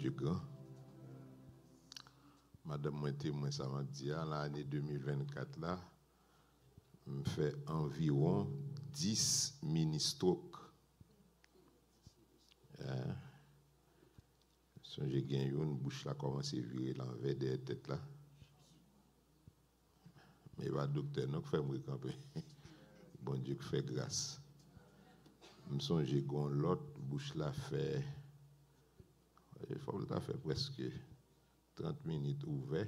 Dieu grand. Madame moi témoin ça m'a dit l'année 2024 là me fait environ 10 mini-strokes. J'ai gagné une bouche là commencé à virer l'envers des têtes là. Mais le docteur nous fait me camper. Bon Dieu qui fait grâce. Je me songe que l'autre bouche là fait il faut que faire presque 30 minutes ouvert.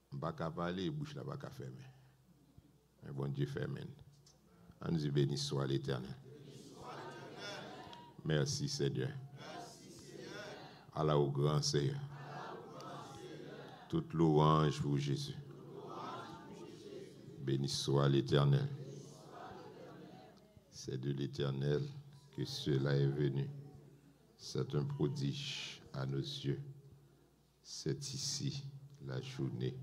Je ne peux pas parler, la bouche là pas fermer. Mais bon Dieu ferme. On nous bénisse soit l'Éternel. Merci Seigneur. Allah au grand Seigneur. Toute louange pour Jésus. Béni soit l'Éternel. C'est de l'Éternel que cela est venu. C'est un prodige à nos yeux. C'est ici la journée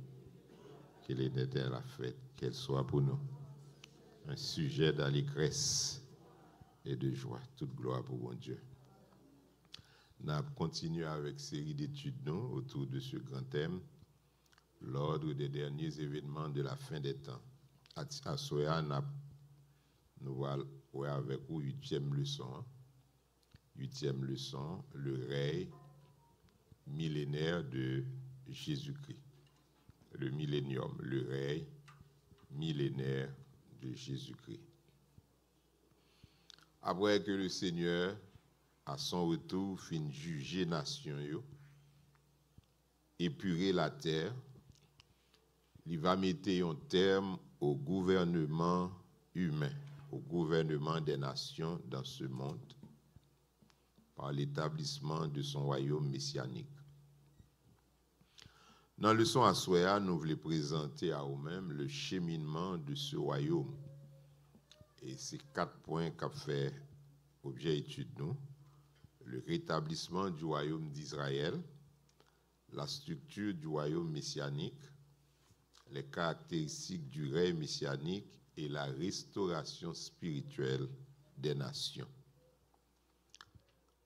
que l'Éternel a faite, qu'elle soit pour nous un sujet d'allégresse et de joie. Toute gloire pour mon Dieu. Nous continuons avec une série d'études autour de ce grand thème, l'ordre des derniers événements de la fin des temps. À Soya, nous voyons avec vous 8e leçon. 8e leçon, le règne millénaire de Jésus-Christ. Le millénium, le règne millénaire de Jésus-Christ. Après que le Seigneur, à son retour, fin juger nation, épurer la terre, il va mettre un terme au gouvernement humain, au gouvernement des nations dans ce monde, par l'établissement de son royaume messianique. Dans la leçon à Soya, nous voulons présenter à nous-mêmes le cheminement de ce royaume. Et c'est 4 points qu'a fait objet d'étude nous. Le rétablissement du royaume d'Israël, la structure du royaume messianique, les caractéristiques du règne messianique et la restauration spirituelle des nations.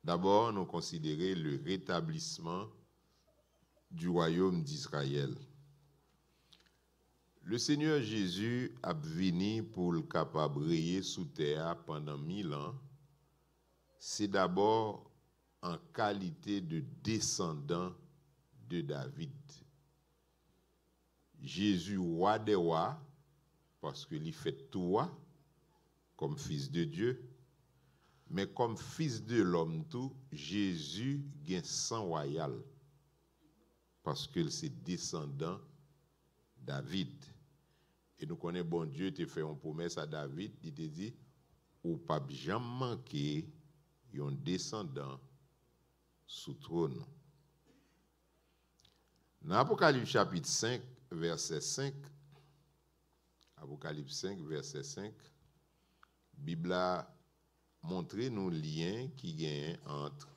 D'abord, nous considérons le rétablissement du royaume d'Israël. Le Seigneur Jésus a venu pour le capable de briller sous terre pendant 1000 ans. C'est d'abord en qualité de descendant de David. Jésus, roi des rois, parce qu'il fait tout roi, comme fils de Dieu, mais comme fils de l'homme tout, Jésus gagne sang royal, parce qu'il c'est descendant David. Et nous connaissons bon Dieu, il a fait une promesse à David, il te dit, ou pas jamais manquer un descendant sous trône. Dans Apocalypse chapitre 5, verset 5, Apocalypse 5, verset 5, Bible a montré nous le lien qui gagne entre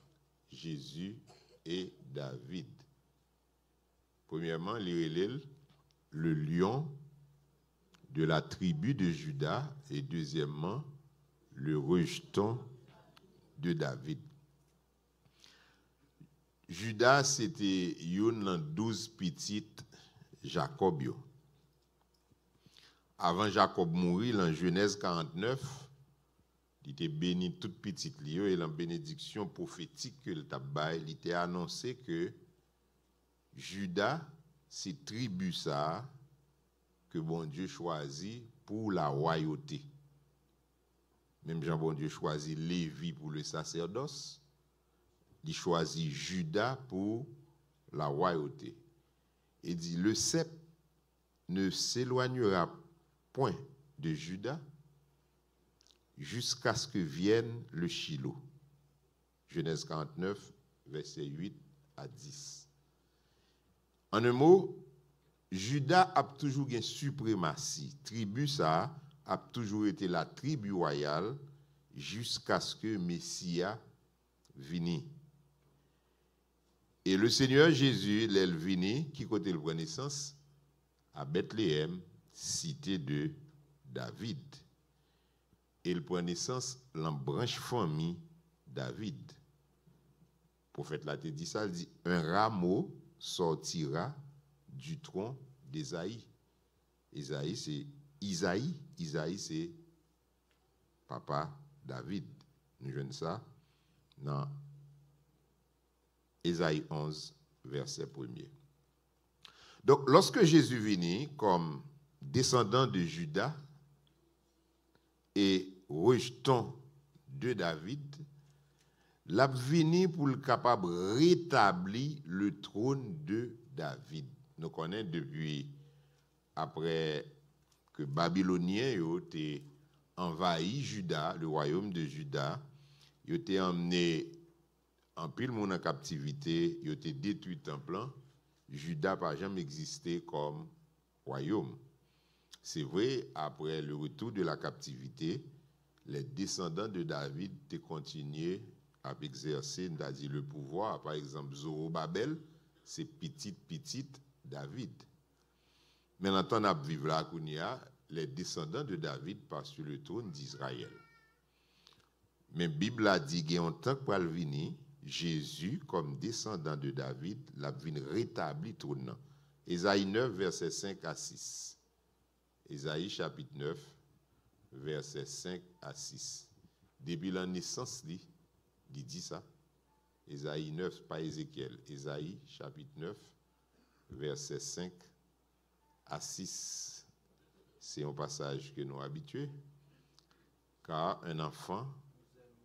Jésus et David. Premièrement, le lion de la tribu de Juda et deuxièmement, le rejeton de David. Judas, c'était une 12 petites Jacob. Avant Jacob mourir, en Genèse 49, il était béni toute petite lieu et la bénédiction prophétique que il était annoncé que Judas, c'est tribu ça que bon Dieu choisit pour la royauté. Même Jean bon Dieu choisit Lévi pour le sacerdoce, il choisit Judas pour la royauté. Et dit, le sceptre ne s'éloignera point de Judas jusqu'à ce que vienne le Shiloh. Genèse 49, versets 8 à 10. En un mot, Judas a toujours une suprématie. Tribu ça a toujours été la tribu royale jusqu'à ce que Messia vienne. Et le Seigneur Jésus, il est venu, qui côté le prend naissance, à Bethléem, cité de David. Et il prend naissance dans la branche famille David. prophète là te dit ça, il dit un rameau sortira du tronc d'Ésaïe. Ésaïe c'est Isaïe, Isaïe c'est papa David. Nous jouons ça dans Ésaïe 11 verset 1er. Donc lorsque Jésus venu comme descendant de Juda et rejeton de David, l'a venu pour le capable rétablir le trône de David. Nous connaissons depuis après que Babyloniens ont envahi Juda, le royaume de Juda, ils ont été emmenés en pile monde en captivité, ils ont été détruits en plan. Juda n'a jamais existé comme royaume. C'est vrai, après le retour de la captivité, les descendants de David ont continué à exercer le pouvoir. Par exemple, Zorobabel, c'est petit David. Maintenant, on a vécu là, les descendants de David passent sur le trône d'Israël. Mais la Bible a dit qu'en tant que pour venir, Jésus, comme descendant de David, l'a venu rétablir le trône. Ésaïe 9, versets 5 à 6. Ésaïe chapitre 9, versets 5 à 6. Depuis la naissance, il dit ça. Ésaïe 9, pas Ézéchiel. Ésaïe chapitre 9, versets 5 à 6. C'est un passage que nous sommes habitués. Car un enfant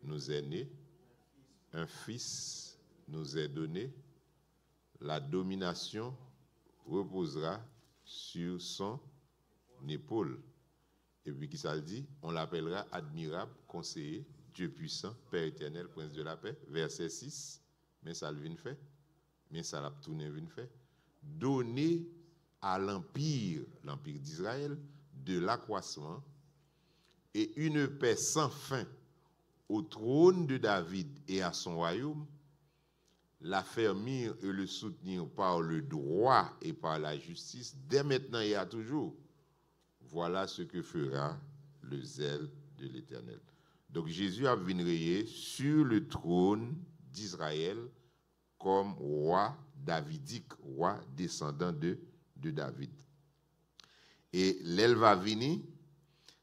nous est né, un fils nous est donné, la domination reposera sur son épaule. Et puis qui ça le dit? On l'appellera admirable, conseiller, Dieu puissant, Père éternel, prince de la paix. Verset 6, mais ça le vient fait, mais ça l'a tourné vient fait. Donner à l'empire d'Israël, de l'accroissement et une paix sans fin au trône de David et à son royaume, l'affermir et le soutenir par le droit et par la justice, dès maintenant et à toujours. Voilà ce que fera le zèle de l'Éternel. Donc Jésus a venu sur le trône d'Israël comme roi davidique, roi descendant de David. Et l'elle va venir,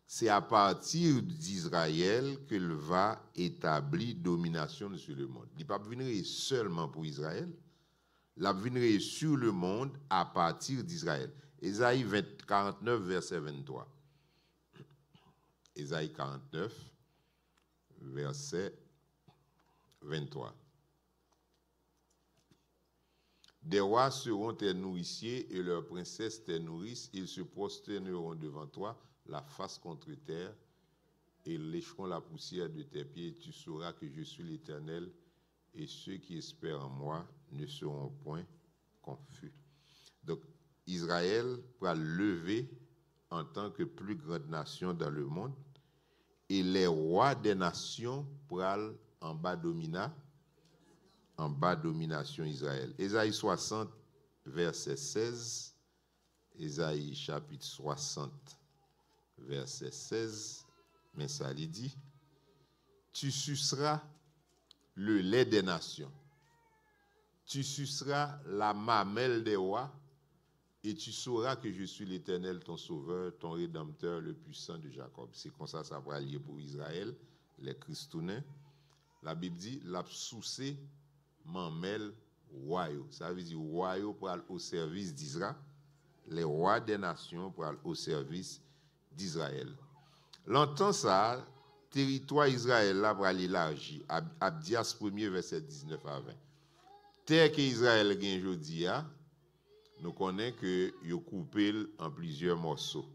c'est à partir d'Israël qu'elle va établir domination sur le monde. Il ne va pas venir seulement pour Israël, il va venir sur le monde à partir d'Israël. Ésaïe 49, verset 23. Ésaïe 49, verset 23. Des rois seront tes nourriciers et leurs princesses tes nourrices. Ils se prosterneront devant toi, la face contre terre, et lécheront la poussière de tes pieds. Tu sauras que je suis l'Éternel, et ceux qui espèrent en moi ne seront point confus. Donc, Israël va lever en tant que plus grande nation dans le monde, et les rois des nations pourront en bas domination Israël. Ésaïe 60, verset 16. Ésaïe chapitre 60, verset 16. Mais ça lui dit, tu suceras le lait des nations, tu suceras la mamelle des rois, et tu sauras que je suis l'Éternel, ton sauveur, ton rédempteur, le puissant de Jacob. C'est comme ça va lier pour Israël, les Christounins. La Bible dit, l'a soucé mamelle royaux. Ça veut dire royaux pour aller au service d'Israël. Les rois des nations pour aller au service d'Israël. Longtemps ça, territoire Israël là pour aller élargi. Abdias 1er, verset 19 à 20. Terre que Israël gagne aujourd'hui, nous connaissons que il coupé en plusieurs morceaux.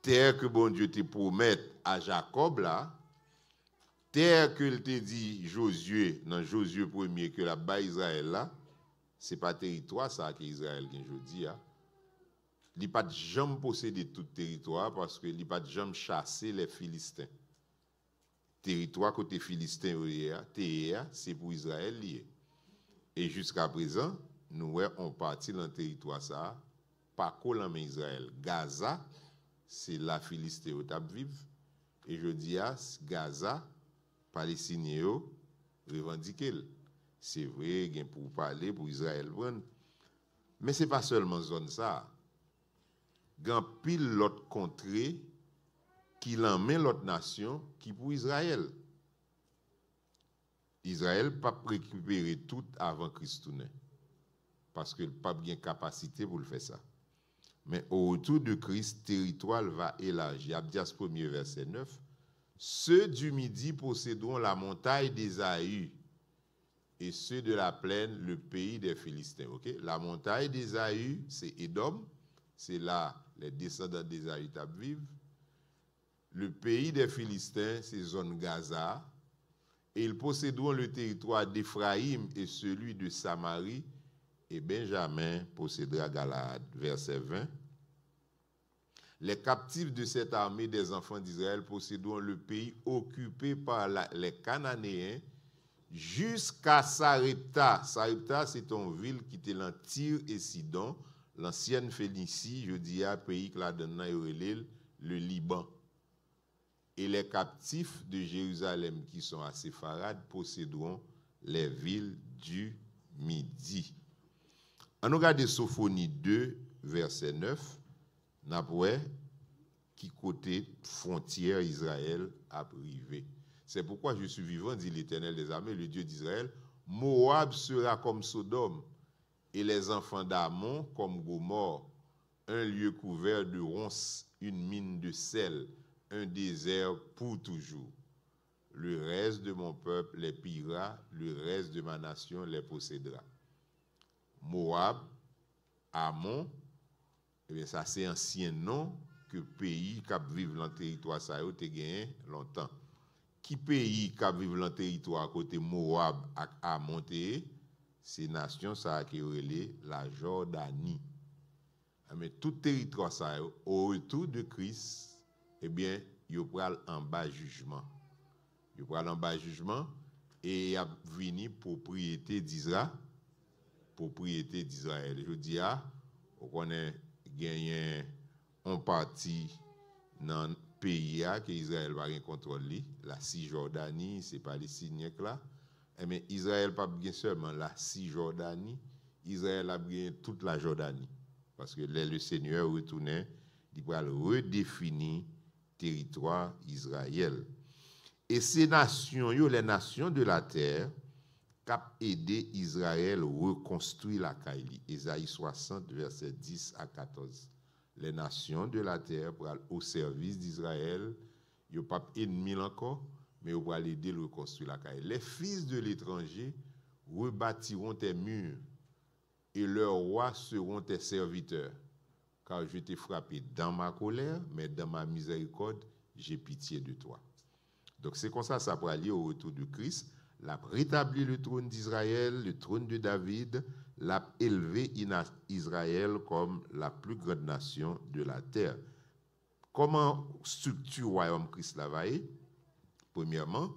Terre que bon Dieu te promet à Jacob là, terre que il te dit Josué dans Josué 1er que la bas Israël là, c'est pas territoire ça que Israël gagne aujourd'hui. Il n'a pas jamais possédé tout territoire parce que il n'a pas jamais chassé les Philistins. Territoire côté Philistin c'est pour Israël lié. Et jusqu'à présent, nous on parti dans le territoire ça, pas en Israël. Gaza, c'est la Philistin où t'a vivre. Et je dis à Gaza, Palestiniens revendiquent. C'est vrai, il y a pour parler, pour Israël prendre. Mais ce n'est pas seulement zone ça. Il y a pile l'autre contrée qui l'emmène l'autre nation qui pour Israël. Israël n'a pas récupéré tout avant Christ tourné. Parce qu'il n'a pas bien capacité pour le faire ça. Mais au retour de Christ, le territoire va élargir. Abdias 1er, verset 9. Ceux du midi posséderont la montagne d'Ésaü et ceux de la plaine, le pays des Philistins. Okay? La montagne d'Ésaü, c'est Édom. C'est là les descendants d'Ésaü vivent. Le pays des Philistins, c'est zone Gaza. Et ils posséderont le territoire d'Éphraïm et celui de Samarie. Et Benjamin possédera Galaad. Verset 20. Les captifs de cette armée des enfants d'Israël posséderont le pays occupé par les Cananéens jusqu'à Sarepta. Sarepta, c'est une ville qui était dans Tyr et Sidon, l'ancienne Phénicie, je dis à pays que la donne le Liban. Et les captifs de Jérusalem qui sont à Sépharad posséderont les villes du Midi. On regarde Sophonie 2, verset 9, n'apoué qui côté frontière Israël a privé. C'est pourquoi je suis vivant, dit l'Éternel des armées, le Dieu d'Israël. Moab sera comme Sodome, et les enfants d'Amon comme Gomorre, un lieu couvert de ronces, une mine de sel, un désert pour toujours. Le reste de mon peuple les pillera, le reste de ma nation les possédera. Moab, Amon, eh bien ça c'est un ancien nom que pays qui vivent dans le territoire ça a gagné longtemps. Qui pays qui vivent dans le territoire côté Moab et Amon, c'est nation ça qui relé la Jordanie. Mais tout territoire ça au retour de Christ, eh bien, il pral en bas jugement. Il pral en bas jugement et il a venu propriété d'Israël. Propriété d'Israël. Je dis on connaît gagné en partie dans le pays que Israël va rien contrôler, la Cisjordanie, c'est Palestiniens là. Mais Israël pas bien seulement la Cisjordanie, Israël a bien toute la Jordanie. Parce que le Seigneur retournait, il va redéfinir territoire Israël. Et ces nations, les nations de la terre, qui ont aidé Israël à reconstruire la Kaili. Ésaïe 60, verset 10 à 14. Les nations de la terre pour aller au service d'Israël, ils n'ont pas ennemis encore, mais ils vont aider à reconstruire la Kaili. Les fils de l'étranger rebâtiront tes murs et leurs rois seront tes serviteurs. Car je t'ai frappé dans ma colère, mais dans ma miséricorde, j'ai pitié de toi. Donc c'est comme ça pour aller au retour de Christ. L'a rétabli le trône d'Israël, le trône de David, l'a élevé Israël comme la plus grande nation de la terre. Comment structure le royaume Christ la vaille? Premièrement,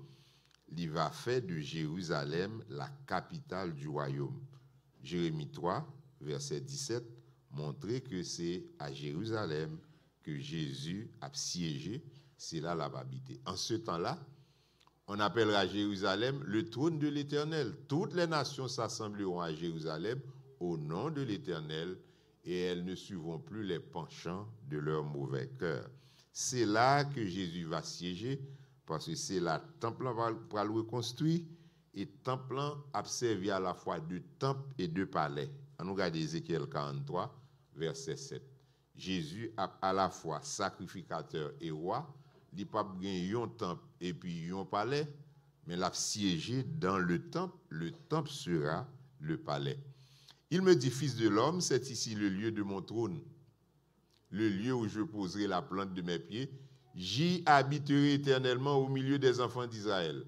il va faire de Jérusalem la capitale du royaume. Jérémie 3, verset 17, montrer que c'est à Jérusalem que Jésus a siégé, c'est là la habité. En ce temps-là, on appellera Jérusalem le trône de l'Éternel. Toutes les nations s'assembleront à Jérusalem au nom de l'Éternel et elles ne suivront plus les penchants de leur mauvais cœur. C'est là que Jésus va siéger parce que c'est là le temple va le reconstruire et le temple a servi à la fois de temple et de palais. On regarde Ézéchiel 43, verset 7. Jésus a à la fois sacrificateur et roi. Il n'a pas gagné un temple et puis un palais, mais il a siégé dans le temple sera le palais. Il me dit, fils de l'homme, c'est ici le lieu de mon trône, le lieu où je poserai la plante de mes pieds. J'y habiterai éternellement au milieu des enfants d'Israël.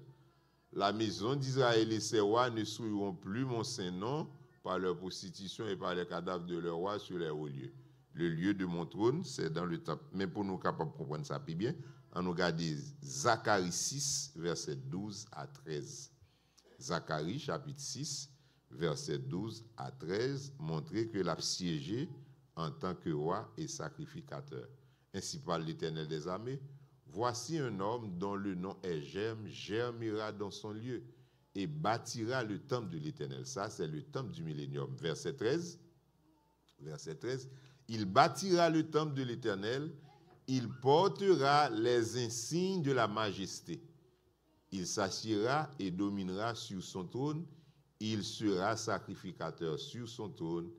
La maison d'Israël et ses rois ne souilleront plus mon saint nom par leur prostitution et par les cadavres de leurs rois sur les hauts lieux. Le lieu de mon trône, c'est dans le temple. Mais pour nous capables de comprendre ça plus bien, on regarde Zacharie 6, verset 12 à 13. Zacharie, chapitre 6, verset 12 à 13, montrer que l'a siégé en tant que roi et sacrificateur. Ainsi parle l'Éternel des armées. Voici un homme dont le nom est Germe, germera dans son lieu. et bâtira le temple de l'Éternel. Ça, c'est le temple du millénium. Verset 13. Il bâtira le temple de l'Éternel, il portera les insignes de la majesté. Il s'assiera et dominera sur son trône, il sera sacrificateur sur son trône,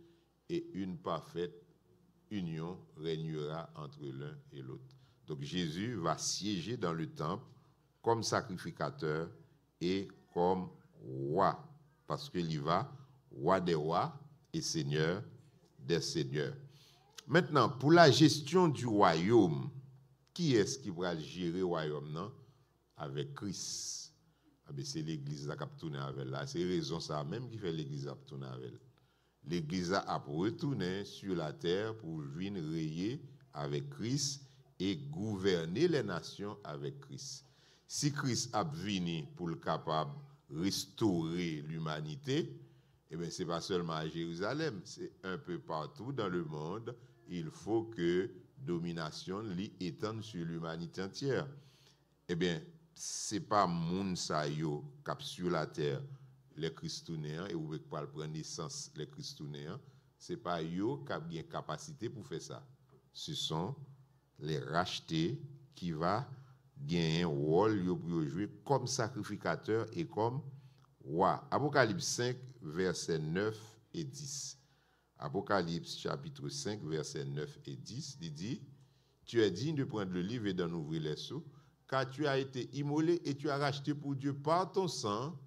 et une parfaite union régnera entre l'un et l'autre. Donc Jésus va siéger dans le temple comme sacrificateur et comme roi, parce qu'il y va roi des rois et seigneur des seigneurs. Maintenant, pour la gestion du royaume, qui est-ce qui va gérer le royaume non? Avec Christ. C'est l'Église qui a tourné avec là. C'est raison ça même qui fait l'Église a tourné avec elle. L'Église a retourné sur la terre pour venir régner avec Christ et gouverner les nations avec Christ. Si Christ a venu pour le capable restaurer l'humanité, eh bien, ce n'est pas seulement à Jérusalem, c'est un peu partout dans le monde. Il faut que domination l'étende sur l'humanité entière. Eh bien, ce n'est pas moun sa yo cap sur la terre, les Christounéens, et vous ne pouvez pas prendre naissance, les Christounéens, ce n'est pas yo qui ont une capacité pour faire ça. Ce sont les rachetés qui vont gagner un rôle pour jouer comme sacrificateur et comme roi. Apocalypse 5, versets 9 et 10. Apocalypse chapitre 5, versets 9 et 10, il dit, « Tu es digne de prendre le livre et d'en ouvrir les sceaux, car tu as été immolé et tu as racheté pour Dieu par ton sang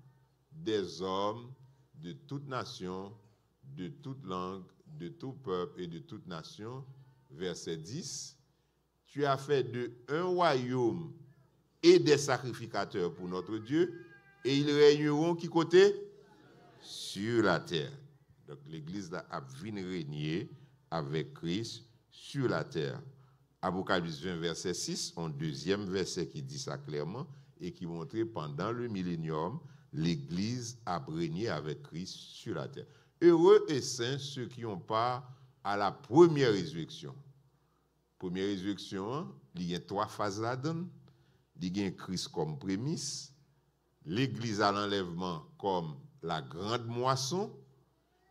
des hommes de toute nation, de toute langue, de tout peuple et de toute nation. » Verset 10, « Tu as fait d'eux un royaume et des sacrificateurs pour notre Dieu, et ils régneront qui côté? Sur la terre. » Donc l'Église a venu régner avec Christ sur la terre. Apocalypse 20, verset 6, un deuxième verset qui dit ça clairement et qui montre pendant le millénium, l'Église a régné avec Christ sur la terre. Heureux et saints ceux qui ont part à la première résurrection. Première résurrection, il y a 3 phases là-dedans. Il y a Christ comme prémisse, l'Église à l'enlèvement comme la grande moisson,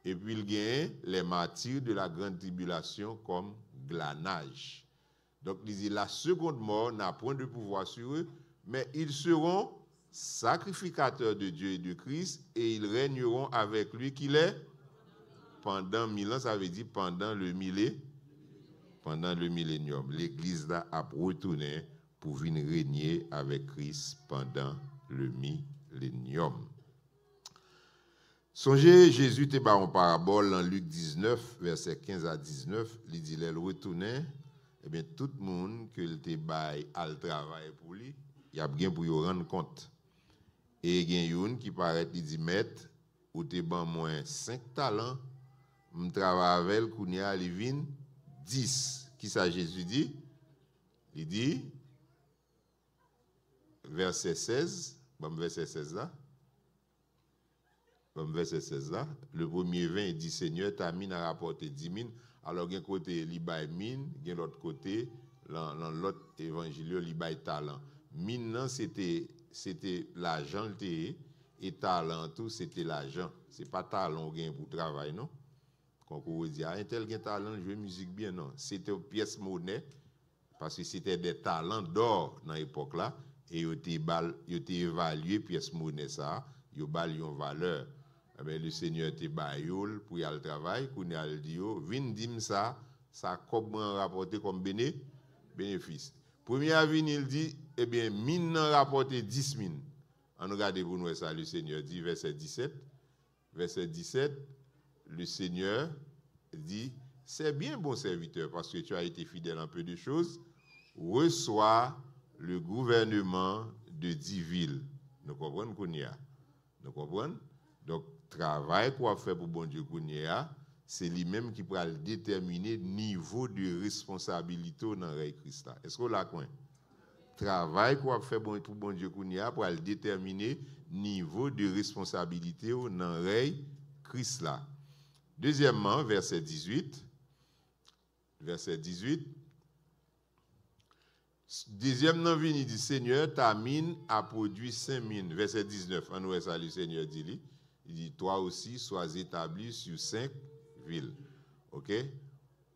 et puis il y a les martyrs de la grande tribulation comme glanage. Donc, il dit, la seconde mort n'a point de pouvoir sur eux, mais ils seront sacrificateurs de Dieu et de Christ, et ils régneront avec lui qu'il est pendant 1000 ans, ça veut dire pendant le millénium. L'Église là a retourné pour venir régner avec Christ pendant le millénium. Songez, Jésus était en parabole en Luc 19, versets 15 à 19, il dit, il retournait, eh bien, tout le monde que il te bail à le travail pour lui, il y a bien pour y rendre compte. Et il y a une qui paraît, il dit, maître, ou te ban moins 5 talents, je travaille avec elle, qu'on y a, il vient 10. Qui ça Jésus dit? Il dit, verset 16, verset 16 là, verset 16 là, le premier 20, il dit, Seigneur, ta mine a rapporté 10 000. Alors, d'un côté, il y a mine, de l'autre côté, dans l'autre évangile, il y a talent. Mine, c'était l'argent, et talent, tout, c'était l'argent. Ce n'est pas talent pour travail, non? Quand on dit, un tel talent, jouer musique bien, non. C'était une pièce monnaie, parce que c'était des talents d'or dans l'époque là, et ils ont évalué pièce monnaie ça, ils ont évalué une valeur. Eh le Seigneur te bayoul pour y aller travail, qu'on y a dit, vin dim ça comment rapporter comme bénéfice. Premier avis, il dit, eh bien, mine rapporté 10 000. On regarde pour nous ça, le Seigneur dit, verset 17. Verset 17, le Seigneur dit, c'est bien, bon serviteur, parce que tu as été fidèle en peu de choses, reçois le gouvernement de 10 villes. Nous comprenons qu'on y a. Nous comprenons? Donc, travail qu'on fait pour bon Dieu qu'on y a, c'est lui-même qui pourra déterminer le niveau de responsabilité dans le règne Christ. Est-ce qu'on l'a coin? Travail qu'on fait pour bon Dieu qu'on y a pour déterminer le niveau de responsabilité dans le règne Christ là. Deuxièmement, verset 18. Deuxième nom vini, il dit, Seigneur, ta mine a produit 5 mines. Verset 19, en ouest, le Seigneur dit, il dit, toi aussi, sois établi sur 5 villes. OK?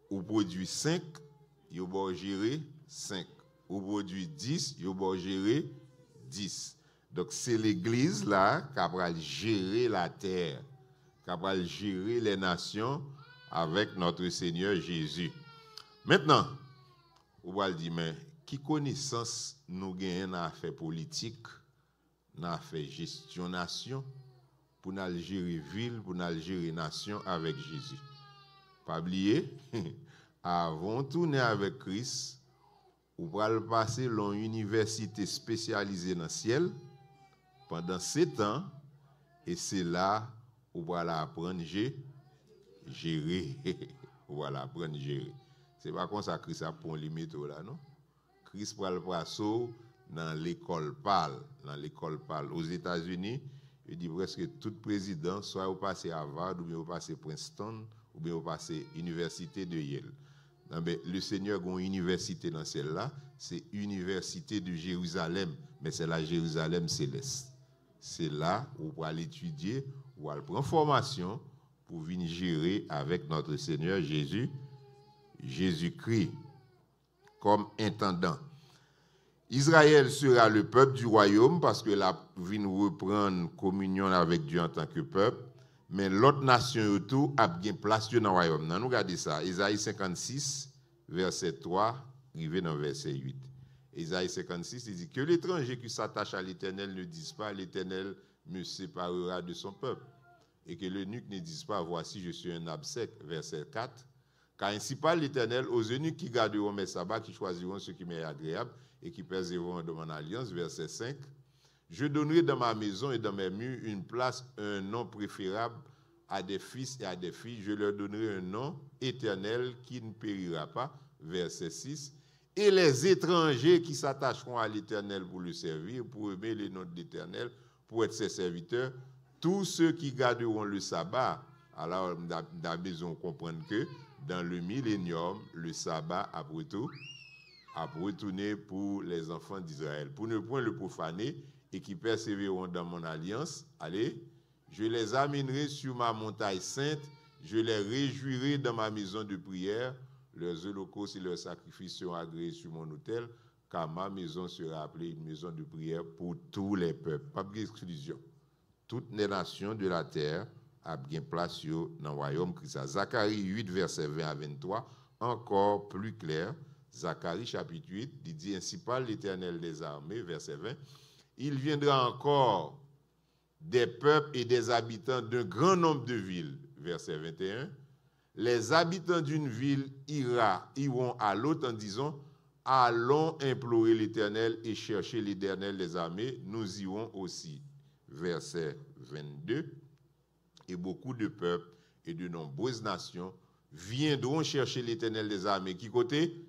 Ou produit 5, il va gérer 5. Ou produit 10, il va gérer 10. Donc, c'est l'église là qui va gérer la terre, qui va gérer les nations avec notre Seigneur Jésus. Maintenant, on va dire, mais qui connaissance nous gagnons dans l'affaire politique, dans l'affaire gestion nation, pour nous gérer ville, pour nous gérer nation avec Jésus. Pas oublier, avant de tourner avec Christ, on va passer dans une université spécialisée dans le ciel pendant 7 ans, et c'est là où on va apprendre à gérer. On va apprendre à gérer. Ce n'est pas comme ça que Christ a pris les méthodes là, non? Christ va le passer dans l'école PAL. Dans l'école PAL. Aux États-Unis, il dit presque tout président, soit au passé à Harvard, ou bien au passé Princeton, ou bien au passé Université de Yale. Le Seigneur a une université dans celle-là, c'est l'Université de Jérusalem, mais c'est la Jérusalem céleste. C'est là où on va l'étudier, où on va prendre formation pour venir gérer avec notre Seigneur Jésus-Christ comme intendant. Israël sera le peuple du royaume parce que la vient reprendre communion avec Dieu en tant que peuple, mais l'autre nation autour a bien place dans le royaume. Nous regardons ça, Isaïe 56, verset 3, arrivé dans verset 8. Isaïe 56, il dit que l'étranger qui s'attache à l'Éternel ne dise pas, l'Éternel me séparera de son peuple. Et que l'eunuque ne dise pas, voici je suis un absec, verset 4. Car ainsi parle l'Éternel aux eunuques qui garderont mes sabbats, qui choisiront ce qui m'est agréable et qui persévéreront dans mon alliance, verset 5. Je donnerai dans ma maison et dans mes murs une place, un nom préférable à des fils et à des filles. Je leur donnerai un nom éternel qui ne périra pas, verset 6. Et les étrangers qui s'attacheront à l'Éternel pour le servir, pour aimer les noms de l'Éternel, pour être ses serviteurs, tous ceux qui garderont le sabbat, alors on a besoin de comprendre que dans le millénium, le sabbat a retourné pour les enfants d'Israël. Pour ne point le profaner et qui persévéreront dans mon alliance, allez, je les amènerai sur ma montagne sainte, je les réjouirai dans ma maison de prière, leurs holocaustes et leurs sacrifices seront agréés sur mon autel, car ma maison sera appelée une maison de prière pour tous les peuples. Pas d'exclusion. Toutes les nations de la terre a bien place dans le royaume Christ. Zacharie 8, verset 20 à 23, encore plus clair. Zacharie chapitre 8, il dit ainsi parle l'Éternel des armées, verset 20. Il viendra encore des peuples et des habitants d'un grand nombre de villes, verset 21. Les habitants d'une ville iront à l'autre en disant, allons implorer l'Éternel et chercher l'Éternel des armées, nous irons aussi. Verset 22. Et beaucoup de peuples et de nombreuses nations viendront chercher l'Éternel des armées. Qui côté?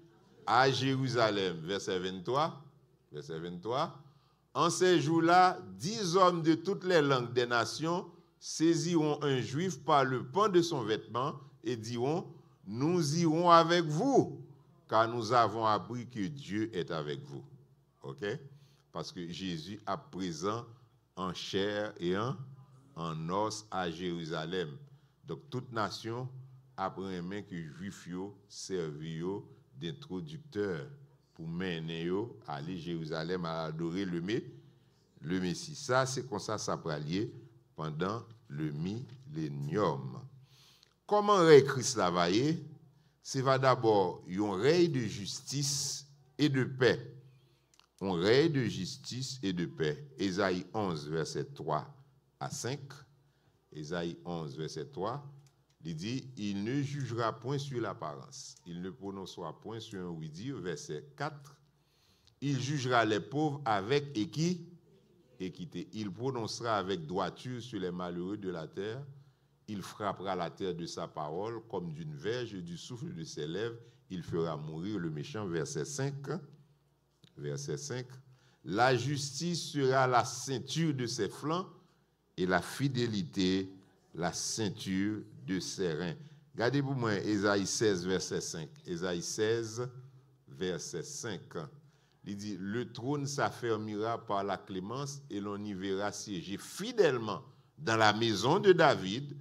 À Jérusalem. Verset 23. Verset 23. En ces jours-là, 10 hommes de toutes les langues des nations saisiront un juif par le pan de son vêtement et diront, nous irons avec vous, car nous avons appris que Dieu est avec vous. OK? Parce que Jésus est présent en chair et en os à Jérusalem. Donc, toute nation après même que les Juifs servi d'introducteur pour mener à aller à Jérusalem à adorer le Messie. Ça, c'est comme ça peut aller pendant le millénium. Comment règne Christ la vaillée? C'est d'abord un règne de justice et de paix. Un règne de justice et de paix. Ésaïe 11, verset 3 à 5. Ésaïe 11, verset 3. Il dit, il ne jugera point sur l'apparence. Il ne prononcera point sur un oui-dire. Verset 4. Il jugera les pauvres avec équité. Il prononcera avec droiture sur les malheureux de la terre. Il frappera la terre de sa parole comme d'une verge et du souffle de ses lèvres. Il fera mourir le méchant. Verset 5. Verset 5. La justice sera la ceinture de ses flancs et la fidélité la ceinture de ses reins. Regardez pour moi Ésaïe 16, verset 5. Ésaïe 16, verset 5. Il dit, le trône s'affermira par la clémence et l'on y verra siéger fidèlement dans la maison de David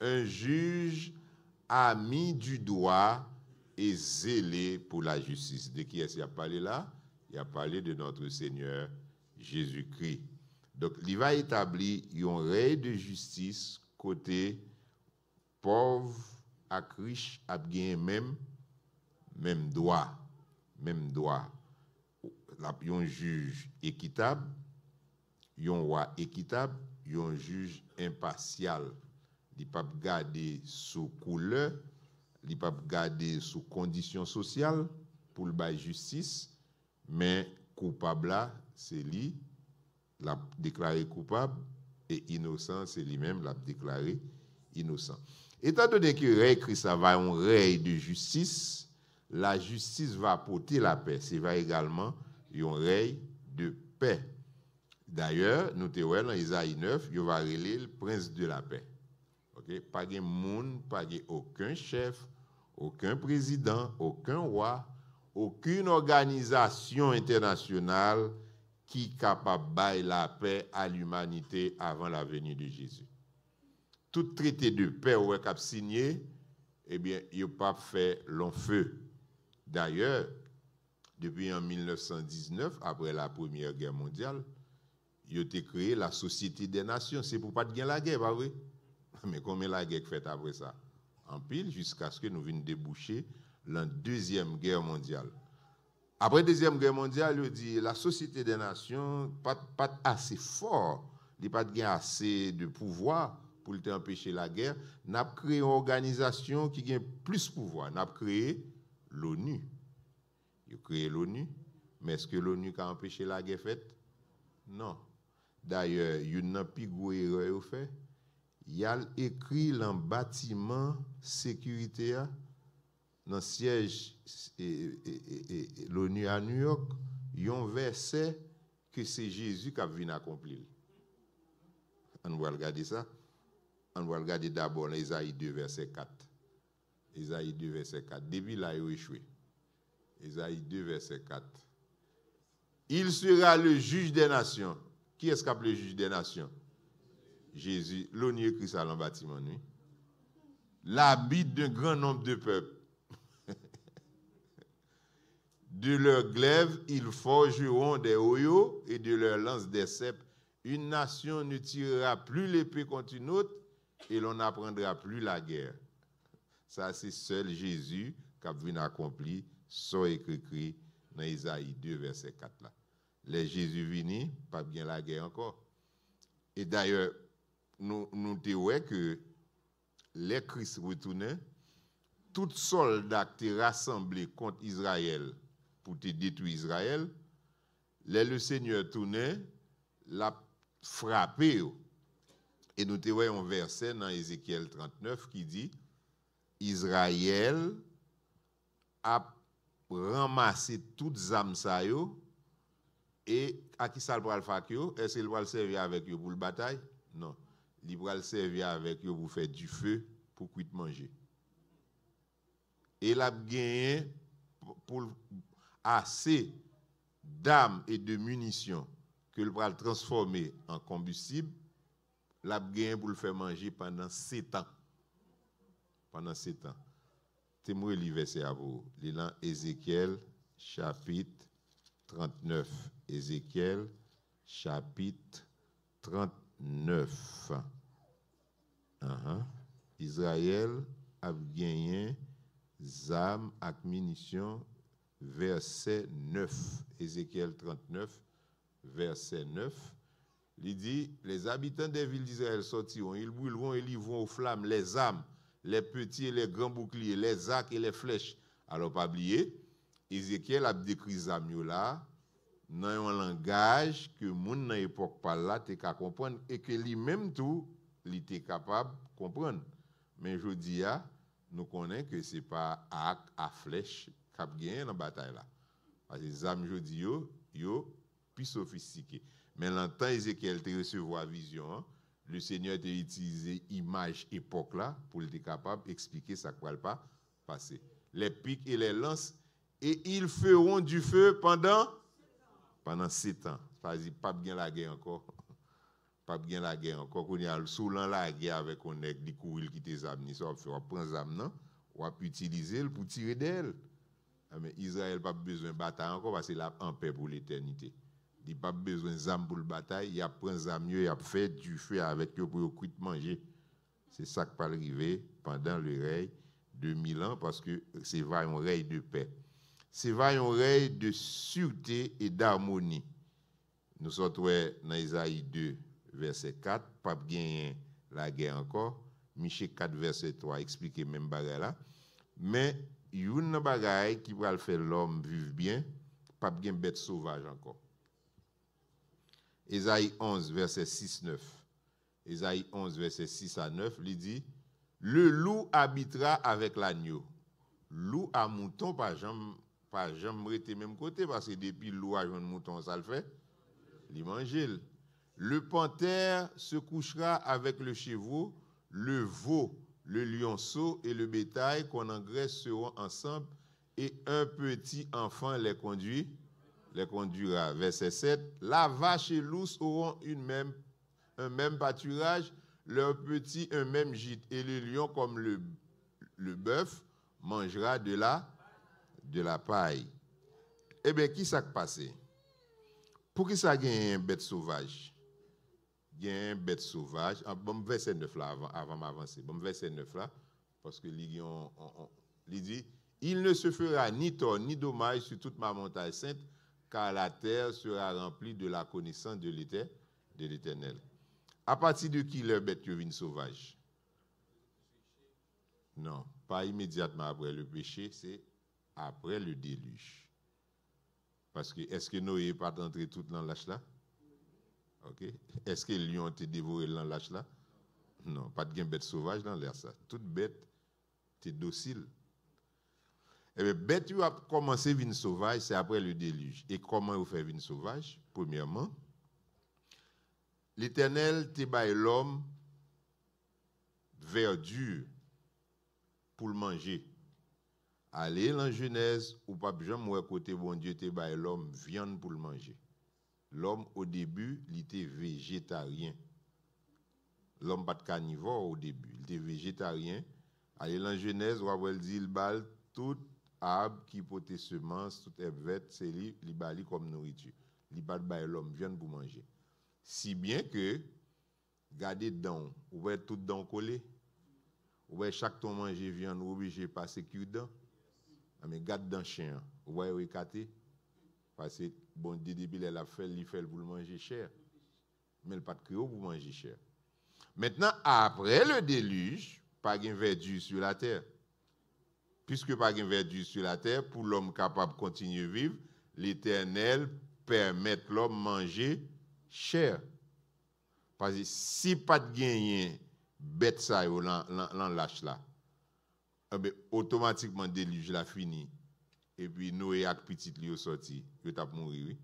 un juge ami du droit et zélé pour la justice. De qui est-ce qu'il a parlé là? Il a parlé de notre Seigneur Jésus-Christ. Donc, il va établir un règne de justice côté pauvre et riche a gagné même droit. Un juge équitable, un roi équitable, un juge impartial. Il ne peut pas garder sous couleur, il ne peut pas garder sous conditions sociales pour le bail justice, mais coupable là, c'est lui l'a déclaré coupable et innocent, c'est lui-même l'a déclaré innocent. Étant donné que le règne Christ va un règne de justice, la justice va apporter la paix. C'est va également un règne de paix. D'ailleurs, nous te voyons dans Isaïe 9, il va relayer le prince de la paix. Okay? Pas de monde, pas de aucun chef, aucun président, aucun roi, aucune organisation internationale qui est capable de bailler la paix à l'humanité avant la venue de Jésus. Tout traité de paix ou est signé, eh bien, il n'a pas fait long feu. D'ailleurs, depuis en 1919, après la Première Guerre mondiale, il a créé la Société des Nations. C'est pour pas de gagner la guerre, pas vrai? Mais combien la guerre fait après ça? En pile, jusqu'à ce que nous venions déboucher la Deuxième Guerre mondiale. Après la Deuxième Guerre mondiale, il dit la Société des Nations pas assez fort, il n'a pas assez de pouvoir pour empêcher la guerre. Nous avons créé une organisation qui a plus de pouvoir. Nous avons créé l'ONU. Il a créé l'ONU, mais est-ce que l'ONU a empêché la guerre faite? Non. D'ailleurs, il y a une plus grosse erreur fait. Il a écrit dans le bâtiment sécuritaire, dans le siège l'ONU à New York, il y a un verset que c'est Jésus qui a venu accomplir. On va regarder ça. On va regarder d'abord Isaïe 2, verset 4. Isaïe 2, verset 4. Depuis là, il a échoué. Isaïe 2, verset 4. Il sera le juge des nations. Qui est-ce qui appelle le juge des nations? Jésus. L'ONU écrit ça dans le bâtiment, oui. L'habit d'un grand nombre de peuples. De leurs glaives, ils forgeront des oyaux et de leurs lances des cèpes. Une nation ne tirera plus l'épée contre une autre et l'on n'apprendra plus la guerre. Ça, c'est seul Jésus qui a vu accompli, ça écrit dans Isaïe 2, verset 4. Là. Les Jésus vini, pas bien la guerre encore. Et d'ailleurs, nous te voyons que les Christ retournaient, tout soldat qui étaient rassemblés contre Israël pour te détruire Israël, le Seigneur tournait, l'a frappé. Et nous te voyons un verset dans Ézéchiel 39 qui dit Israël a ramassé toutes les âmes ça et à qui ça va le faire? Est-ce qu'il va le servir avec eux pour la bataille? Non. Il va le servir avec eux pour faire du feu pour cuire manger. Et il a gagné pour assez d'armes et de munitions que le va transformer en combustible, il a gagné pour le faire manger pendant 7 ans. Pendant 7 ans. C'est moi le verset à vous. Il est dans Ézéchiel chapitre 39. Ézéchiel chapitre 39. Israël a gagné des armes et munitions. Verset 9, Ézéchiel 39, verset 9, il dit, les habitants des villes d'Israël sortiront, ils brûleront et livreront aux flammes les armes, les petits et les grands boucliers, les arcs et les flèches. Alors, pas oublier, Ézéchiel a décrit les armes là, dans un langage que les gens dans l'époque par là étaient capable de comprendre et que lui-même tout, il était capable de comprendre. Mais je dis, nous connaissons que ce n'est pas arc à flèche cap gagné dans la bataille là. Parce que les armes jodi yo plus sophistiquées. Mais longtemps Ézéchiel te recevoir vision, le Seigneur a utilisé image époque là pour être capable d'expliquer ça quoi pas passer. Les pics et les lances et ils feront du feu pendant pendant 7 ans. C'est-à-dire, pas bien la guerre encore. Pas bien la guerre encore. Qu'on y a sous la guerre avec on nèg di courir qui tes âmes, ça on prend zam nan, on va utiliser pour tirer d'elle. Mais Israël pas besoin de bataille encore parce qu'il a en paix pour l'éternité. Il n'a pas besoin d'armes pour la bataille, il a pris des armes, il a fait du feu avec eux pour quitter manger. C'est ça qui peut arriver pendant le règne de 1000 ans parce que c'est un règne de paix. C'est un règne de sûreté et d'harmonie. Nous sommes dans Isaïe 2, verset 4, pas gagner la guerre encore. Michée 4, verset 3, expliquer même bagarre là. Mais il y a une bagaille qui va faire l'homme vivre bien, pas bien bête sauvage encore. Isaïe 11, verset 6-9. Isaïe 11, verset 6 à 9, il dit le loup habitera avec l'agneau. Loup à mouton, pas jamais été même côté, parce que depuis le loup à un mouton, ça le fait. Il mange. Le panthère se couchera avec le chevreau, le veau, le lionceau et le bétail qu'on engraisse seront ensemble, et un petit enfant les conduira. Verset 7. La vache et l'ours auront un même pâturage, leurs petits un même gîte, et le lion comme le bœuf mangera de la paille. Eh bien, qui s'est passé? Pour qui ça gagne une bête sauvage? Il y a une bête sauvage. Bon, verset 9 là, avant m'avancer. Bon, verset 9 là, parce que il dit il ne se fera ni tort ni dommage sur toute ma montagne sainte, car la terre sera remplie de la connaissance de l'Éternel. À partir de qui leur bête devient sauvage? Non, pas immédiatement après le péché, c'est après le déluge. Parce que, est-ce que Noé n'est pas entré tout dans l'âge là? Ok. Est-ce que les lions ont été dévorés dans l'âge là? Non, pas de bête sauvage dans l'air ça. Toute bête, est docile. Eh bien, bête qui a commencé à venir sauvage, c'est après le déluge. Et comment vous faites venir sauvage? Premièrement, l'Éternel te baille l'homme verdure pour le manger. Allez dans Genèse, ou pas jamais côté bon Dieu te baille l'homme viande pour le manger. L'homme au début, il était végétarien. L'homme pas de carnivore au début, il était végétarien. Allez dans Genèse, on va dire il balle tout arbre qui porte semences, toute herbe verte, c'est lui, il balle comme nourriture. Il balle l'homme viande pour manger. Si bien que, regardez dedans, vous voyez tout dedans collé. Vous voyez chaque ton manger viande, vous obligé de passer cure-dent. Mais garde dans chien, vous voyez où il est. Parce que, bon, depuis il a fait, il fait pour le manger cher. Mais il pas de créole pour manger cher. Maintenant, après le déluge, pas de verdure sur la terre. Puisque pas de verdure sur la terre, pour l'homme capable de continuer à vivre, l'Éternel permet l'homme manger cher. Parce que si pas de gagner bête ça dans l'âge là, automatiquement le déluge la fini. Et puis Noé ak petit li sorti, yo t'a mourir, oui.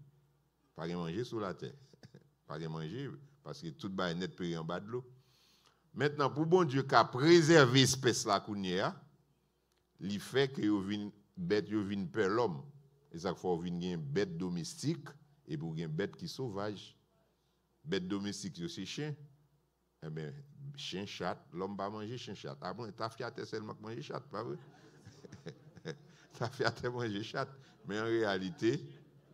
Pas de manger sur la terre. Pas de manger parce que tout ba net péri en bas de l'eau. Maintenant pour bon Dieu qu'a préserver espèce la kounya, li fait que yo vinn bête yo vinn peur l'homme. Et ça faut vinn gen bête domestique et pour gen bête qui sauvage. Bête domestique yo c'est chien. Eh ben chien chat, l'homme va manger chien chat. Ah bon, t'as fiaté seulement manger chat, pas vrai? Ça fait à manger chat. Mais en réalité,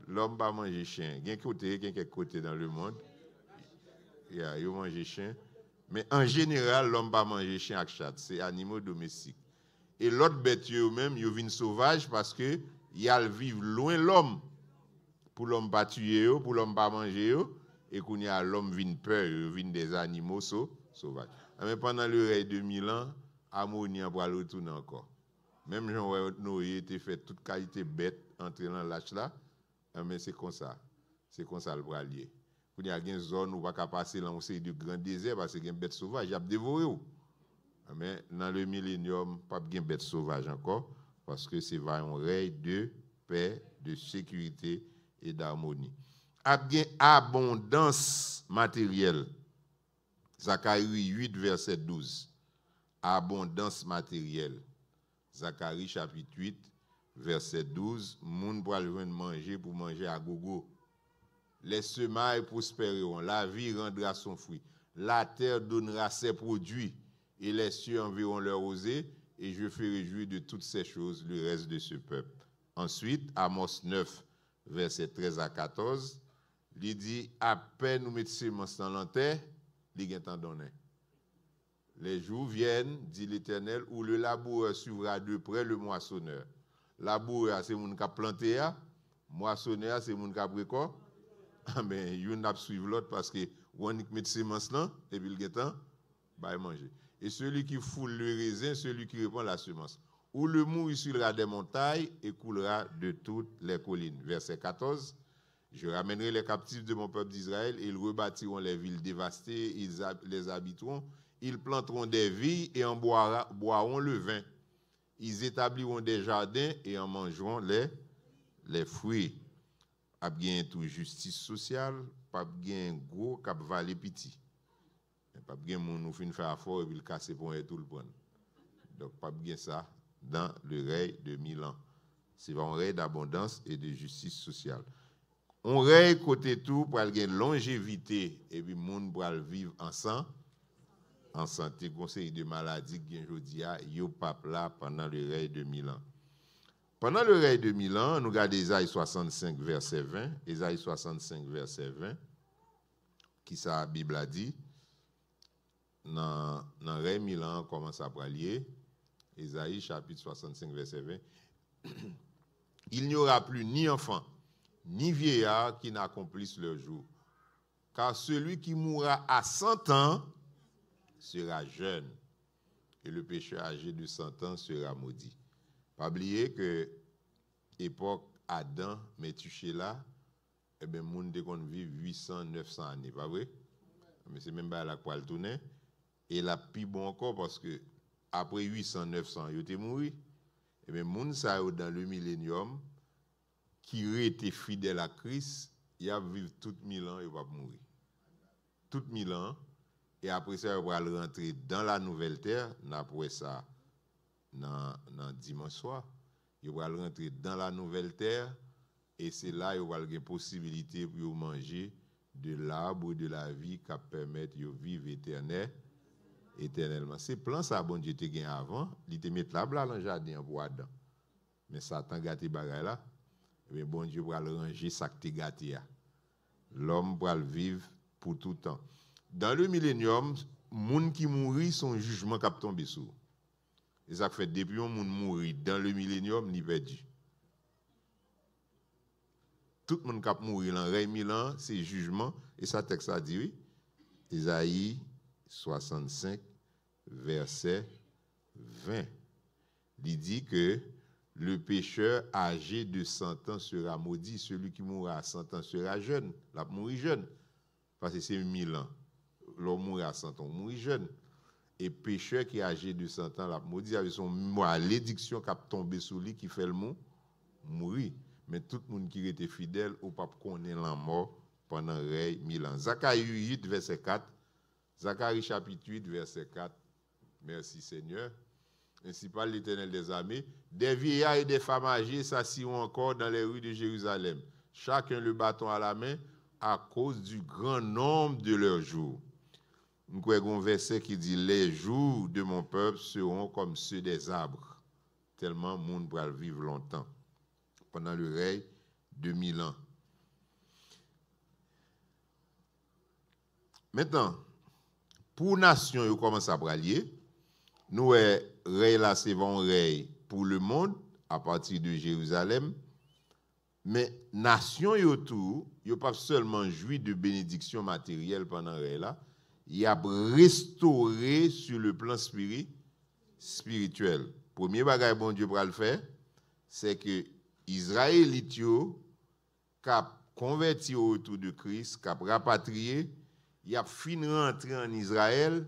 l'homme va manger chien. Il y a quelques côtés dans le monde. Il mange chien. Mais en général, l'homme va manger chien avec chat. C'est animaux domestiques. Et l'autre bête, eux-mêmes, ils viennent sauvages parce que ils vivent loin de l'homme. Pour l'homme pas tuer, pour l'homme pas manger. Et qu'on y a l'homme vient peur, ils viennent des animaux sauvages. Mais pendant le règne de 1000 ans, harmonie va retourner encore. Même Jean Noé était fait toute qualité bête entrer dans l'âge là, mais c'est comme ça. C'est comme ça le bralier. Il y a une zone où on va passer dans un grand désert parce qu'il y a une bête sauvage, il y a dévoré. Mais dans le millénium, pas de bête sauvage encore parce que c'est un règne de paix, de sécurité et d'harmonie. Il y a une abondance matérielle. Zacharie 8, verset 12. Abondance matérielle. Zacharie chapitre 8, verset 12, moun pral jwenn manger pour manger à gogo. les semailles prospéreront, la vie rendra son fruit, la terre donnera ses produits, et les cieux enverront leur rosée, et je ferai jouir de toutes ces choses le reste de ce peuple. Ensuite, Amos 9, versets 13 à 14, il dit, à peine nous mettons semences dans la terre, il y a tant donné. Les jours viennent, dit l'Éternel, où le laboureur suivra de près le moissonneur. Laboureur, c'est moun qui a planté, moissonneur, c'est moun qui a pris quoi? Mais il n'a pas suivi l'autre parce que on met semences là, et puis il y a temps, bah manger. Et celui qui foule le raisin, celui qui répand la semence. Où le mou issuera des montagnes et coulera de toutes les collines. Verset 14. Je ramènerai les captifs de mon peuple d'Israël, ils rebâtiront les villes dévastées, ils les habiteront, ils planteront des vignes et en boiront le vin. Ils établiront des jardins et en mangeront les fruits. Pas bien tout justice sociale, pas bien gros cap valer petit. Pas bien mon nous fin faire fort et puis le casser pour tout le prendre. Donc pas bien ça dans le règne de 1000 ans. C'est un règne d'abondance et de justice sociale. On règne côté tout pour avoir une longévité et puis monde pour vivre ensemble en santé, conseil de maladie qui aujourd'hui yo pas là pendant le règne de 1000 ans. Pendant le règne de 1000 ans, nous regardons Ésaïe 65 verset 20, Ésaïe 65 verset 20 qui ça la Bible a dit dans le règne 1000 ans comment ça va lier. Ésaïe chapitre 65 verset 20. Il n'y aura plus ni enfant ni vieillard qui n'accomplissent leur jour. Car celui qui mourra à 100 ans sera jeune, et le pécheur âgé de 100 ans sera maudit. Pas oublier que époque Adam, Métuséla, eh bien, moun de kon vive 800, 900 années, pas vrai? Mais c'est même pas la quoi le tourner. Et la plus bon encore parce que après 800, 900, il était mort. Eh bien, moun sa dans le millénium, qui était fidèle à Christ, il a vécu tout 1000 ans, il va mourir. Tout 1000 ans, et après ça, il va rentrer dans la nouvelle terre, après ça, dans dimanche soir, il va rentrer dans la nouvelle terre, et c'est là qu'il va avoir la possibilité pour manger de l'arbre de la vie qui permet de vivre éternellement. C'est plan ça, bon Dieu te gagné avant, il te met l'arbre là dans le jardin pour Adam. Mais Satan gâté bagay là. Mais bon Dieu va le ranger ça que tu gâté. L'homme va le vivre pour tout le temps. Dans le millénium, les gens qui mourent, son jugement qui tombe sur. Et ça fait depuis que les gens mourent dans le millénium, ils perdu. Tout le monde qui a mouru dans le règne 1000 ans, c'est jugement. Et ça texte a dit, oui. Ésaïe 65, verset 20. Il dit que le pécheur âgé de 100 ans sera maudit. Celui qui mourra à 100 ans sera jeune. La mourir jeune. Parce que c'est 1000 ans. L'homme mourra à 100 ans, mourir jeune. Et pécheur qui est âgé de 100 ans, la maudit avec son malédiction qui a tombé sur lui, qui fait le mot, mourir. Mais tout le monde qui était fidèle, au pape connaît la mort pendant le règne 1000 ans. Zacharie 8, verset 4. Zacharie chapitre 8, verset 4. Merci Seigneur. Ainsi parle l'Éternel des armées. Des vieillards et des femmes âgées s'assiront encore dans les rues de Jérusalem, chacun le bâton à la main, à cause du grand nombre de leurs jours. Nous avons un verset qui dit, les jours de mon peuple seront comme ceux des arbres, tellement le monde pourra vivre longtemps, pendant le règne de 1000 ans. Maintenant, pour nation, ils commencent à bralier. Nous, règne là, c'est un règne pour le monde, à partir de Jérusalem. Mais nation autour, ils ne pas seulement jouir de bénédictions matérielles pendant le règne là, il a restauré sur le plan spirituel. Premier bagage bon Dieu pour le faire, c'est que Israélites qui a converti autour de Christ, qui a rapatrié, il a fini rentrer en Israël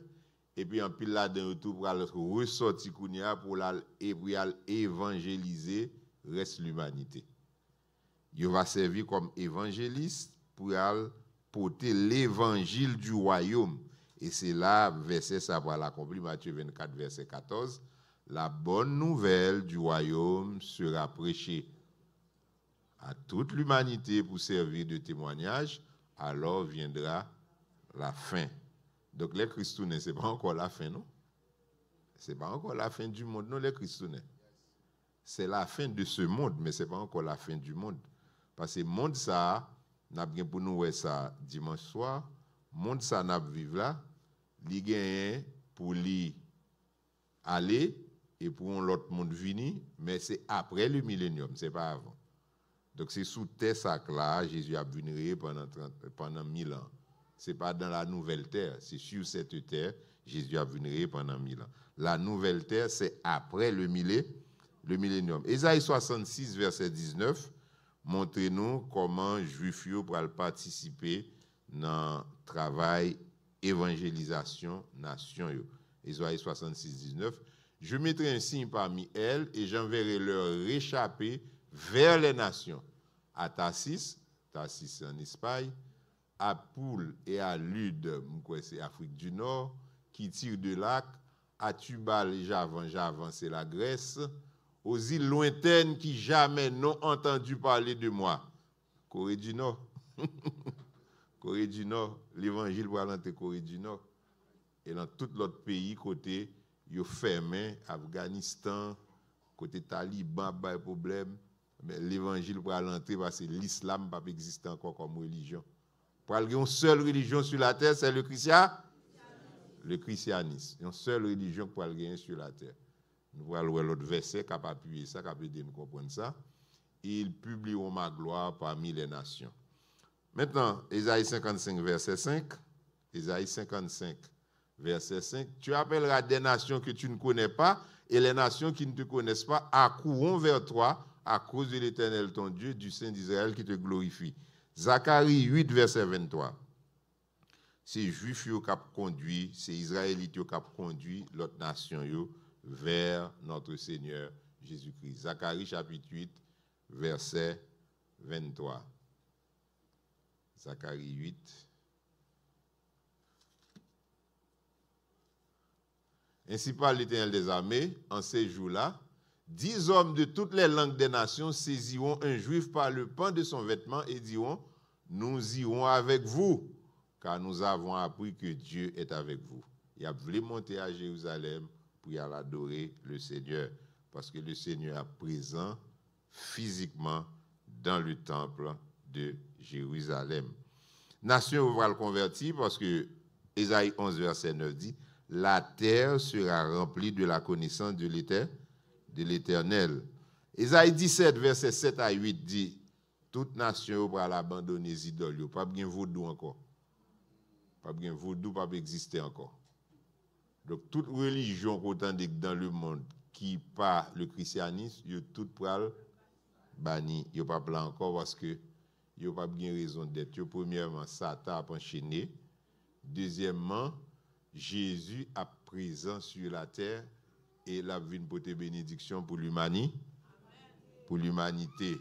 et puis en pile là-dedans tout pour ressortir pour évangéliser reste l'humanité. Il va servir comme évangéliste pour porter l'évangile du royaume. Et c'est là, verset ça va l'accomplir, Matthieu 24, verset 14. La bonne nouvelle du royaume sera prêchée à toute l'humanité pour servir de témoignage, alors viendra la fin. Donc les Christounais, ce n'est pas encore la fin, non? Ce n'est pas encore la fin du monde, non, les Christounais. C'est la fin de ce monde, mais ce n'est pas encore la fin du monde. Parce que le monde, ça, n'a bien pour nous, ça dimanche soir, le monde, ça, n'a vivre là, il gagne pour lui aller et pour l'autre monde venir, mais c'est après le millénium, ce n'est pas avant. Donc c'est sous terre là, Jésus a vénéré pendant 1000 ans. Ce n'est pas dans la nouvelle terre, c'est sur cette terre, Jésus a vénéré pendant 1000 ans. La nouvelle terre, c'est après le millénium. Ésaïe 66, verset 19, montre-nous comment les Juifs pourraient participer dans le travail évangélisation nation. Ésaïe 66, 19. Je mettrai un signe parmi elles et j'enverrai leur réchapper vers les nations. À Tarsis en Espagne, à Poule et à Lude, c'est Afrique du Nord, qui tirent de lac, à Tubal et Javan, c'est la Grèce, aux îles lointaines qui jamais n'ont entendu parler de moi. Corée du Nord. Corée du Nord, l'évangile va rentrer Corée du Nord. Et dans tout l'autre pays, côté, ils ont fermé, Afghanistan, côté Taliban, pas de problème. Mais l'évangile va rentrer parce que l'islam n'a pas existé encore comme religion. Pour avoir une seule religion sur la terre, c'est le christianisme. Le christianisme. Une seule religion pour aller sur la terre. Nous voyons l'autre verset qui a appuyé ça, qui a aidé nous comprendre ça. Ils publieront ma gloire parmi les nations. Maintenant, Ésaïe 55, verset 5. Ésaïe 55, verset 5. Tu appelleras des nations que tu ne connais pas, et les nations qui ne te connaissent pas accourront vers toi à cause de l'Éternel ton Dieu, du Saint d'Israël qui te glorifie. Zacharie 8, verset 23. C'est Juifs qui ont conduit, c'est Israélites qui ont conduit l'autre nation vers notre Seigneur Jésus-Christ. Zacharie chapitre 8, verset 23. Zacharie 8. Ainsi parle l'Éternel des armées, en ces jours-là, 10 hommes de toutes les langues des nations saisiront un juif par le pan de son vêtement et diront, nous irons avec vous, car nous avons appris que Dieu est avec vous. Il a voulu monter à Jérusalem pour y aller adorer le Seigneur, parce que le Seigneur est présent physiquement dans le temple de Jérusalem. Nation va le convertir parce que Ésaïe 11, verset 9 dit, la terre sera remplie de la connaissance de l'Éternel. Ésaïe 17, verset 7 à 8 dit, toute nation va l'abandonner les idoles. Pas bien vaudou encore. Pas bien vaudou, pas exister encore. Donc, toute religion dans le monde qui pas le christianisme, il tout pral banni. Il pas plan encore parce que il pas bien raison d'être. Premièrement, Satan a enchaîné. Deuxièmement, Jésus est présent sur la terre et la vie pour tes bénédictions pour l'humanité. Pour l'humanité.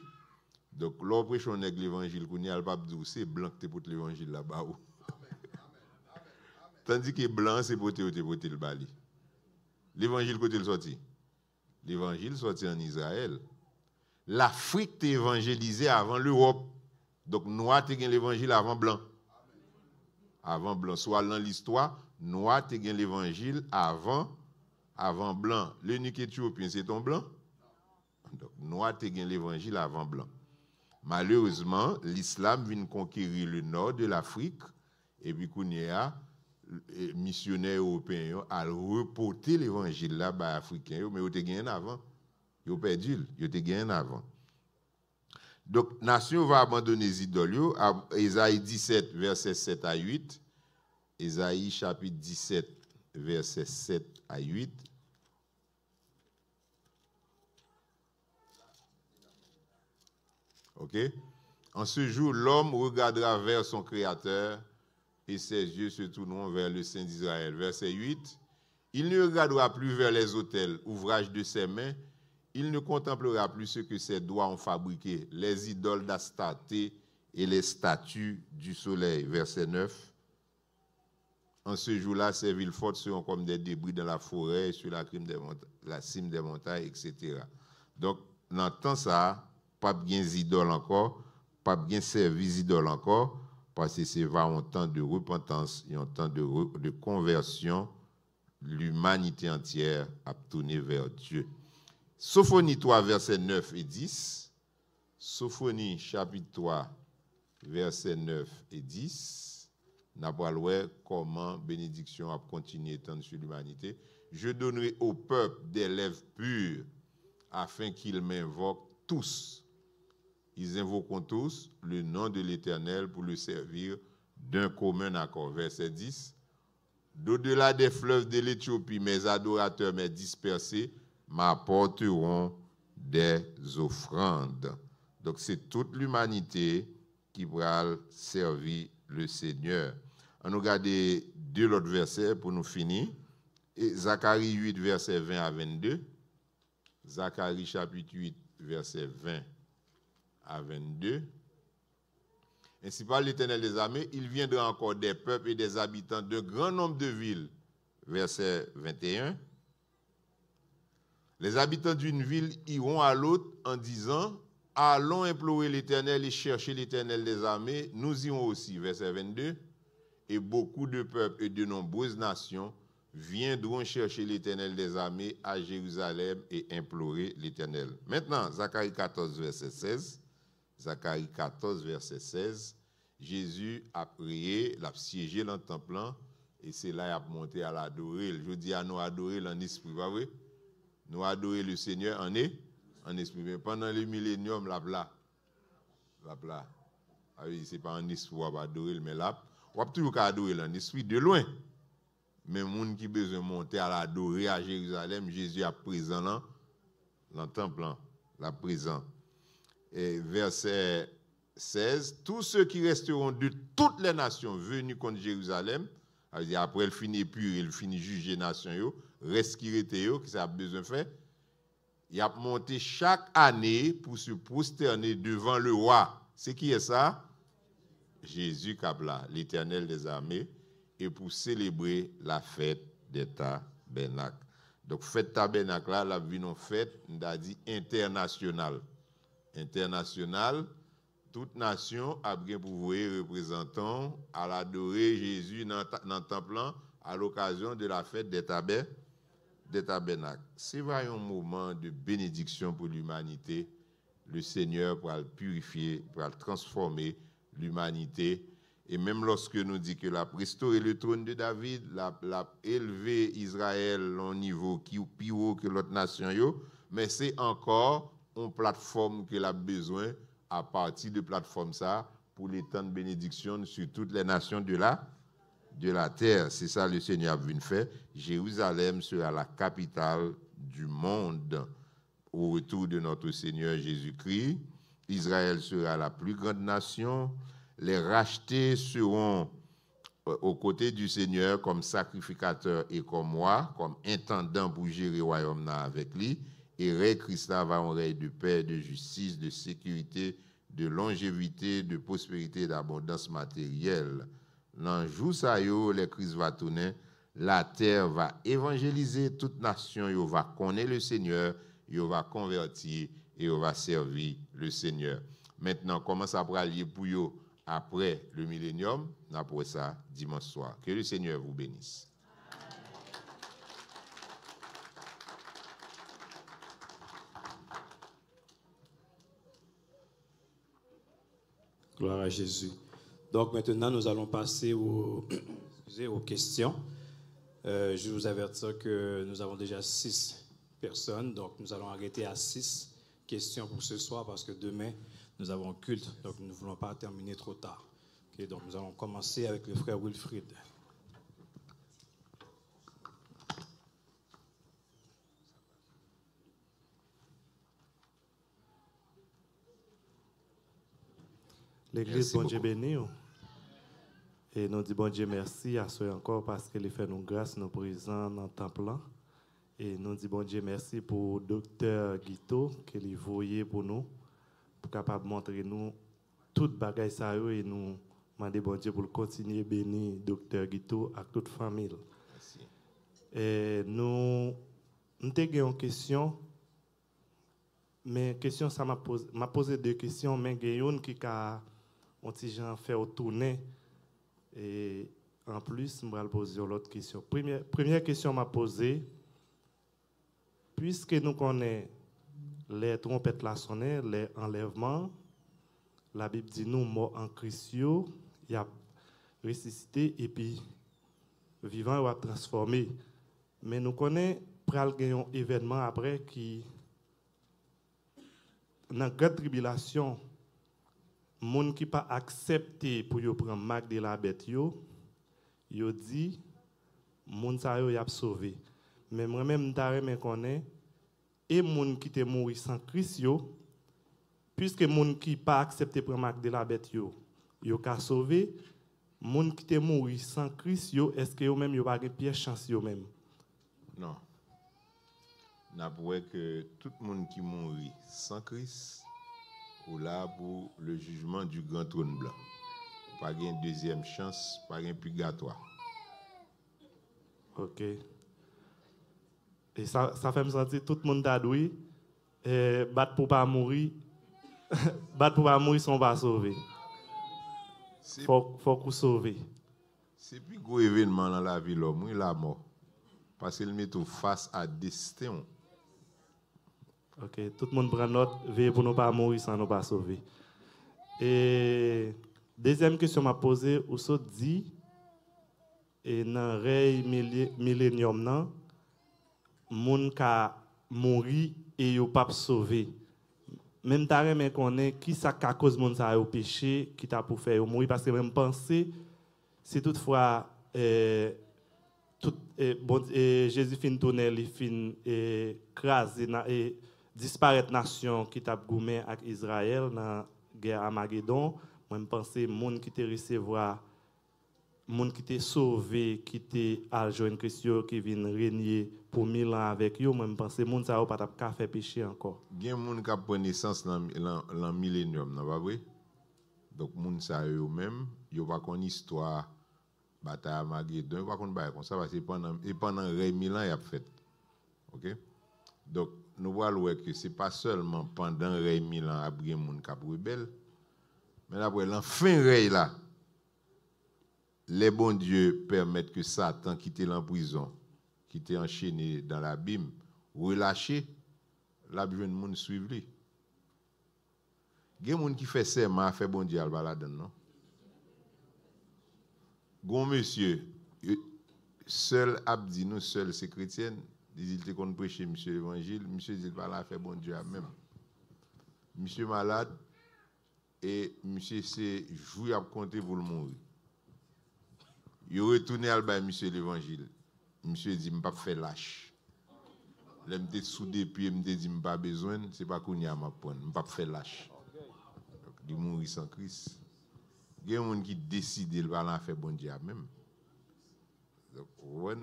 Donc, l'oppression on est l'évangile, qu'on y a le pape dit, c'est blanc que pour l'évangile là-bas. Tandis que blanc, c'est pour le bali. L'évangile, côté le sorti. L'évangile sorti en Israël. L'Afrique t'est évangélisée avant l'Europe. Donc, noir t'es l'évangile avant blanc. Avant blanc. Soit dans l'histoire, noir t'es l'évangile avant blanc. L'unique éthiopien, c'est ton blanc. Donc, noir t'es l'évangile avant blanc. Malheureusement, l'islam vient conquérir le nord de l'Afrique et puis qu'on y a missionnaires européens à reporter l'évangile là bas africain mais ils ont gagné avant. Ils ont perdu, ils ont gagné avant. Donc nation va abandonner les idoles. Ésaïe 17 verset 7 à 8. Ésaïe chapitre 17 verset 7 à 8. OK? En ce jour, l'homme regardera vers son Créateur et ses yeux se tourneront vers le Saint d'Israël. Verset 8. Il ne regardera plus vers les autels, ouvrages de ses mains. Il ne contemplera plus ce que ses doigts ont fabriqué, les idoles d'Astarté et les statues du soleil. Verset 9. En ce jour-là, ces villes fortes seront comme des débris dans la forêt, sur la cime des montagnes, etc. Donc, dans le temps ça, pas bien idole encore, pas bien service idole encore, parce que c'est un temps de repentance et un temps de conversion. L'humanité entière a tourné vers Dieu. Sophonie 3, versets 9 et 10. Sophonie, chapitre 3, versets 9 et 10. Nous allons voir comment bénédiction a continué étendre sur l'humanité. Je donnerai au peuple des lèvres pures afin qu'ils m'invoquent tous. Ils invoqueront tous le nom de l'Éternel pour le servir d'un commun accord. Verset 10. D'au-delà des fleuves de l'Éthiopie, mes adorateurs, mes dispersés, m'apporteront des offrandes. Donc c'est toute l'humanité qui va servir le Seigneur. On nous regarde deux autres versets pour nous finir. Et Zacharie 8, versets 20 à 22. Zacharie chapitre 8, versets 20 à 22. Ainsi parle l'Éternel des armées, il viendra encore des peuples et des habitants de grand nombre de villes. Verset 21. Les habitants d'une ville iront à l'autre en disant, allons implorer l'Éternel et chercher l'Éternel des armées. Nous irons aussi. Verset 22. Et beaucoup de peuples et de nombreuses nations viendront chercher l'Éternel des armées à Jérusalem et implorer l'Éternel. Maintenant, Zacharie 14, verset 16. Zacharie 14, verset 16. Jésus a prié, l'a siégé dans le temple, et c'est là qu'il a monté à l'adorer. Je dis à nous adorer en esprit, pas vrai? Nous adorer le Seigneur en esprit. Mais pendant le millénium, là. Ah oui, c'est pas en esprit, on va adorer, mais là, on va toujours adorer en esprit de loin. Mais les gens qui ont besoin de monter à l'adorer à Jérusalem, Jésus est présent là, dans le temple, là présent. Et verset 16, tous ceux qui resteront de toutes les nations venus contre Jérusalem, après il finit pur, il finit juger les nations, reste qui était, qui ça a besoin de faire, il a monté chaque année pour se prosterner devant le roi. C'est qui est ça? Jésus Kabla, l'Éternel des armées, et pour célébrer la fête des tabernacles. Donc, fête tabernacle, là, la vie non fête, on a dit internationale. Internationale, toute nation a bien pour vous représentants à l'adorer Jésus dans le temple à l'occasion de la fête des tabernacles. C'est vraiment un moment de bénédiction pour l'humanité. Le Seigneur pour le purifier, pour le transformer l'humanité. Et même lorsque nous dit que la restaurer le trône de David, l'a élevé Israël à un niveau qui est plus haut que l'autre nation, mais c'est encore une plateforme qu'il a besoin à partir de plateforme ça pour l'étendre bénédiction sur toutes les nations de la terre. C'est ça le Seigneur a voulu faire. Jérusalem sera la capitale du monde au retour de notre Seigneur Jésus-Christ. Israël sera la plus grande nation. Les rachetés seront aux côtés du Seigneur comme sacrificateurs et comme moi, comme intendant pour gérer le royaume avec lui. Et Ré Christ va un règne de paix, de justice, de sécurité, de longévité, de prospérité, d'abondance matérielle. Dans le jour ça, les Christ va tourner, la terre va évangéliser toute nation, il va connaître le Seigneur, il va convertir et il va servir le Seigneur. Maintenant, comment ça pourra lier pour eux après le millénium? Après ça, dimanche soir. Que le Seigneur vous bénisse. Gloire à Jésus. Donc maintenant, nous allons passer aux questions. Je vous avertis que nous avons déjà 6 personnes, donc nous allons arrêter à 6 questions pour ce soir parce que demain, nous avons un culte, donc nous ne voulons pas terminer trop tard. Okay, donc nous allons commencer avec le frère Wilfried. L'église, bon Dieu béni. Et nous disons bon Dieu merci à ceux encore parce qu'il fait nous grâce, nous présents dans le temple. Et nous disons bon Dieu merci pour le docteur Guito qu'il a voyé pour nous, pour capable montrer nous toute bagaille ça et nous demander bon Dieu pour continuer à bénir docteur Guito à toute famille. Merci. Et nous avons une question Mais question, ça m'a posé deux questions, mais il y a une qui a un petit genre fait au tourner. Et en plus, je vais poser l'autre question. Première question m'a posée, puisque nous connaissons les trompettes la sonner, les enlèvements, la Bible dit nous, morts en Christ, il a ressuscité et puis vivant, il a transformé. Mais nous connaissons pral un événement après qui, dans la grande tribulation, les gens qui n'ont pas accepté pour prendre marque de la bête, ils dit, les gens sont sauvés. Mais moi-même, je connais, et les gens qui sont morts sans Christ, puisque les gens qui n'ont pas accepté pour prendre marque de la bête, ils sont sauvés. Les gens qui sont morts sans Christ, est-ce que eux-mêmes n'ont pas de pire chance eux-mêmes? Non. N'avouez que tout le monde qui mourit sans Christ, ou là pour le jugement du grand trône blanc. Pas une deuxième chance, pas un purgatoire. Ok. Et ça fait me sentir tout le monde a doué, battre pour pas mourir, battre pour pas mourir, sont pas sauvés. Faut qu'on sauve. C'est plus gros événement dans la vie l'homme, il la mort. Parce qu'il met tout face à destin. Ok, tout le monde prend note, veillez pour ne pas mourir sans nous pas sauver. Et deuxième question m'a posée, où ça dit, et dans le règne millénium, nan, moun ka mouri et yo pas sauvé. Même t'as mais connaît qui ça ka cause moun ça au péché qui t'a pour faire mourir parce que même penser si toutefois Jésus fin tourner il fin craser et disparaître nation qui t'a goumé avec Israël dans guerre Armageddon, moi me penser monde qui te recevoir monde qui t'est sauvé, qui t'est à joindre Christ, qui vient régner pour 1000 ans avec eux, moi je pense que monde ça va pas faire péché encore. Il y a des gens qui prennent naissance dans le millénium, non pas vrai? Donc monde ça eux-mêmes, ils pas une histoire bataille Armageddon, ils pas qu'on bail comme ça parce que pendant règne 1000 ans il a fait. OK? Donc nous voyons que c'est pas seulement pendant règne 1000 ans après les gens qui rebelle, mais après l'enfin règne là. Les bons dieux permettent que Satan quitte en prison, qui était enchaîné dans l'abîme, relâché, la besoin de monde suivre lui. Il y a des gens qui fait serment, fait bon Dieu là-dedans, non? Gon monsieur, seul abdi nous seul c'est chrétien, il dit qu'on prêcher monsieur l'évangile, monsieur dit pas là fait bon Dieu même. Monsieur malade et monsieur c'est jouer à compter pour le mourir. Il retourné à l'bay monsieur l'évangile. Monsieur dit m'pas faire lâche. L'aime te soudé puis me dit m'pas besoin, c'est pas qu'on y a m'a prendre, m'pas faire lâche. Donc il mourir sans Christ. Il y a des gens qui décident de faire bon Dieu même.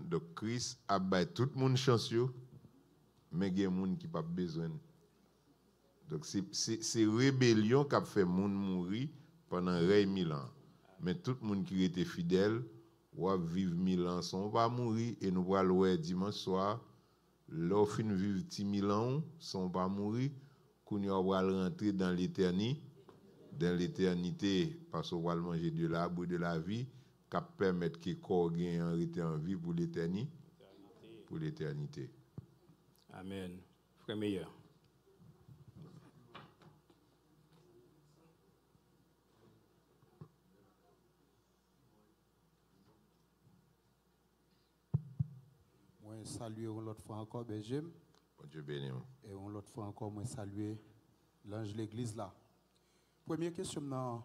Donc Christ a bay tout le monde chanceux, mais il y a des gens qui n'ont pas besoin. Donc c'est rébellion qui a fait les gens mourir pendant 1000 ans. Mais tout le monde qui était fidèle, ou vivre 1000 ans sans pas mourir, et nous allons le dimanche soir, l'offre vivre 10 000 ans sans pas mourir, qu'on va rentrer dans l'éternité. Dans l'éternité, parce qu'on va manger de l'arbre de la vie, qui permet que le corps gagne en vie pour l'éternité. Pour l'éternité. Amen. Frère meilleur. Moi, saluer l'autre fois encore Benjamin. Bon Dieu béni. Et l'autre fois encore, moi, saluer l'ange de l'église là. Première question, non,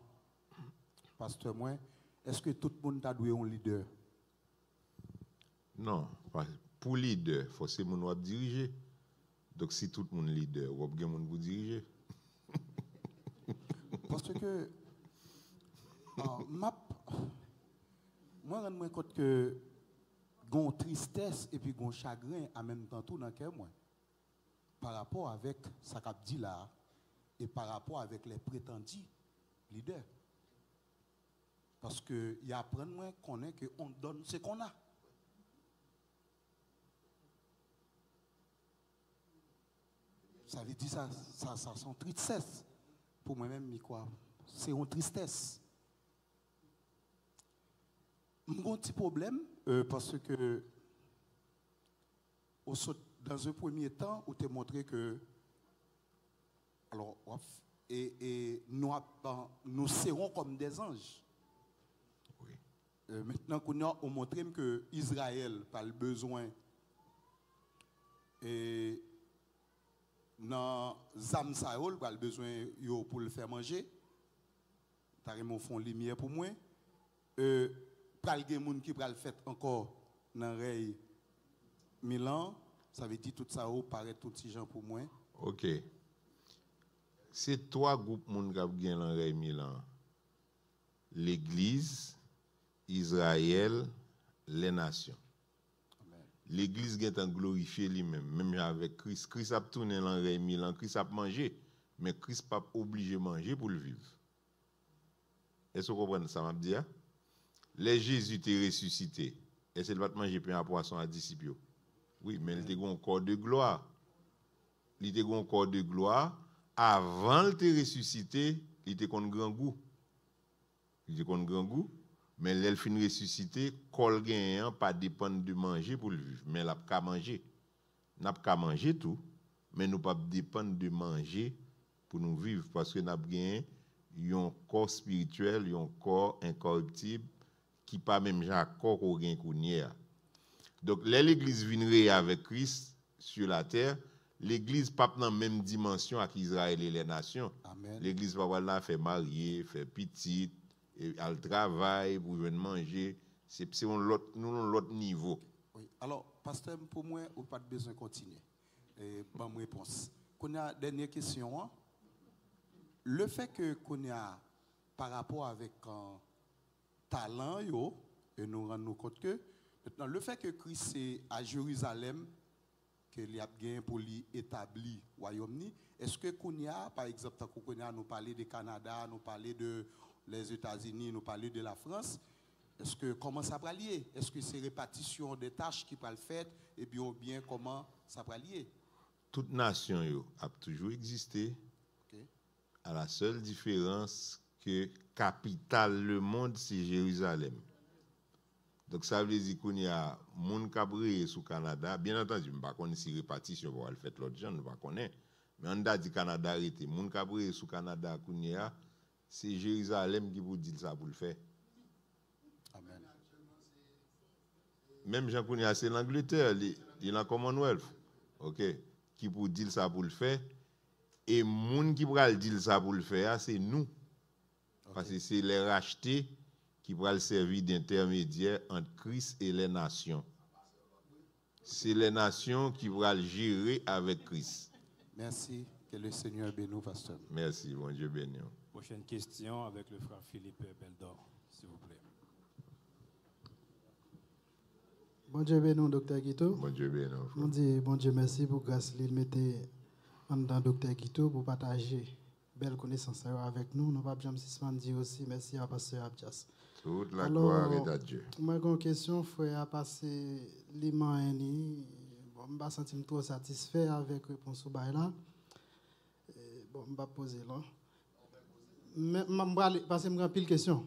pasteur, moi, est-ce que tout le monde a doué un leader? Non, pour leader, forcément, on doit diriger. Donc, si tout le monde est leader, on doit vous diriger. Parce que, moi, je me rends compte que gon tristesse et puis gon chagrin en même temps tout dans le cœur moi par rapport avec ça qu'a dit là et par rapport avec les prétendus leaders parce que il apprend moi connaît que on donne ce qu'on a. Ça veut dire ça sent tristesse. Pour moi-même, quoi? C'est une tristesse. J'ai un petit problème parce que dans un premier temps, on t'a montré que alors, et nous serons comme des anges. Oui. Maintenant qu'on montre que Israël n'a pas besoin et dans Zam Saoul pas besoin pour le faire manger. T'as mon fond lumière pour moi. Pral gen moun qui pral fait encore dans rey Milan, ça veut dire tout ça paraît tout petit gens pour moi. OK. C'est trois groupes moun qui gen dans rey Milan. L'église, Israël, les nations. L'église est en glorifié lui-même, même avec Christ. Christ a tourné dans le Milan, Christ a mangé, mais Christ n'a pas obligé de manger pour le vivre. Est-ce que vous comprenez ça, m'a dit? Les Jésus était ressuscité. Est-ce qu'il va te manger pain à poisson à disciples? Oui, mais il était un corps de gloire. Il était un corps de gloire. Avant de te ressuscité, il était un grand goût. Il était un grand goût. Mais l'elle fin ressuscité, col gagnant pas dépendre de manger pour le vivre, mais l'a pas manger. N'a pas manger tout, mais nous pas dépendre de manger pour nous vivre parce que n'a gagné un corps spirituel, un corps incorruptible qui pas même genre corps qu'on gagne kounière. Donc l'église vient avec Christ sur la terre, l'église pas dans même dimension avec Israël et les nations. L'église va là faire marier, faire petite et al travail pour venir manger, c'est l'autre niveau. Oui. Alors, pasteur, pour moi, on n'a pas besoin de continuer. Bonne réponse. Qu'on a dernière question. Hein? Le fait que qu'on a par rapport avec talent et nous rendons compte que maintenant le fait que Christ est à Jérusalem qu'il a bien pour lui établir royaume, est-ce que qu'on a par exemple tant qu'on a nous parler du Canada, nous parler de les États-Unis, nous parler de la France, est-ce que comment ça va lier? Est-ce que c'est répartition des tâches qui va le faire et bien comment ça va lier? Toute nation a toujours existé. Okay. À la seule différence que capitale le monde c'est Jérusalem. Donc ça veut dire qu'on y a monde cabré sous Canada, bien entendu, je ne sais pas si répartition va le faire l'autre gens, ne pas connaître. Mais on a dit Canada arrêté, monde cabré sous Canada qu'on y a, c'est Jérusalem qui vous dit ça pour le faire. Amen. Même Jean Kounia, c'est l'Angleterre, il est en Commonwealth. OK, qui pour dire ça pour le faire et monde qui pourra dire ça pour le faire, c'est nous. Okay. Parce que c'est les rachetés qui pourra servir d'intermédiaire entre Christ et les nations. C'est les nations qui pourra gérer avec Christ. Merci, que le Seigneur bénisse, pasteur. Merci, bon Dieu béni. Prochaine question avec le frère Philippe Beldor, s'il vous plaît. Bon Dieu béni, docteur Guito. Bon Dieu béni. On dit bon Dieu merci pour grâce qu'il mettait en dedans docteur Guito pour partager belle connaissance avec nous. Nous pas jamais suspendre dire aussi merci à pasteur Abdias. Toute la gloire est à Dieu. Moi j'ai une question, frère a passé l'imani. Bon, je me sens trop satisfait avec réponse au bail là. Bon, je vais poser là. Mais parce que je me pile question.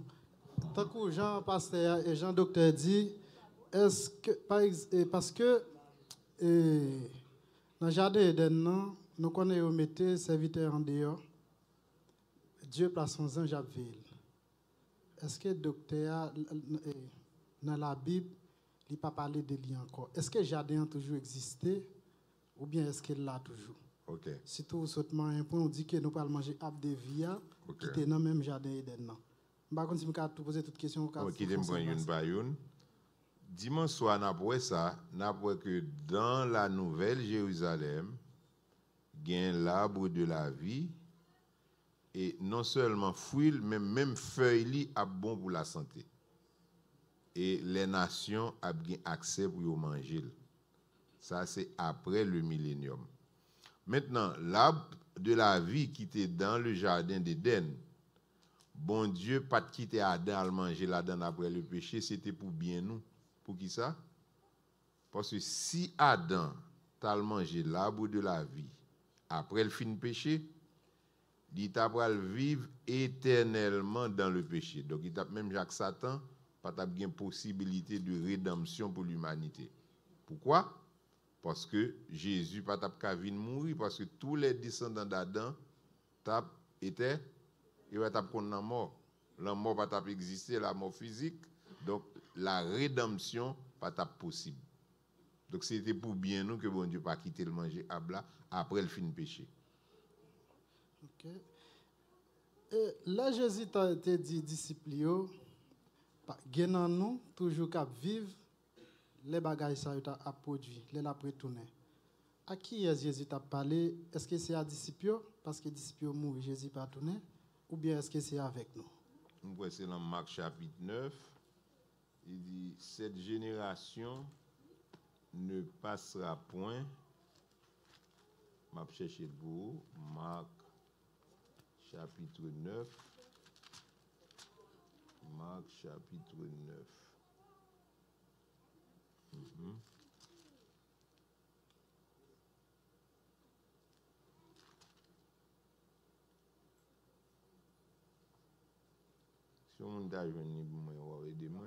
Tant que Jean pasteur et Jean docteur dit, est-ce que parce que dans le jardin Eden, nous connaissons mettre serviteur en dehors. Dieu place son ange à ville. Est-ce que docteur dans la Bible, il n'a pas parlé de lui encore? Est-ce que le jardin a toujours existé ou bien est-ce qu'il l'a toujours? OK. Si tout seulement un point, on dit que nous pouvons manger ab de via qui était dans le même jardin Eden. Je ne sais pas si je peux poser toutes les questions. OK, je vais prendre une par une. Dimanche soir, nous avons que dans la nouvelle Jérusalem, il y a l'arbre de la vie. Et non seulement fruits, mais même feuilles sont bon pour la santé. Et les nations ont accès pour manger. Ça, c'est après le millénium. Maintenant, l'arbre de la vie qui était dans le jardin d'Éden, bon Dieu, pas de quitter Adam à manger là-dedans après le péché, c'était pour bien nous. Pour qui ça? Parce que si Adam t'a mangé l'arbre de la vie après le fin péché, il t'a pral vivre éternellement dans le péché. Donc il t'a même Jacques Satan pas t'a bien possibilité de rédemption pour l'humanité. Pourquoi? Parce que Jésus pas t'a qu'à venir mourir parce que tous les descendants d'Adam t'a été il va t'a condamné mort. La mort pas t'a exister, la mort physique. Donc la rédemption pas t'a possible. Donc c'était pour bien nous que bon Dieu pas quitter le manger abla après le fin péché. OK. Et là Jésus t'a été dit disciple yo, genan nous toujours cap vivre les bagages ça a produit, les la retourner. À qui est Jésus t'a parlé? Est-ce que c'est à disciples parce que disciples mourent, Jésus pas tourner ou bien est-ce que c'est avec nous? Nous c'est dans Marc chapitre 9, il dit cette génération ne passera point. M'a cherché pour Marc chapitre 9. Marc chapitre 9. Si on t'a venu moi aider moi.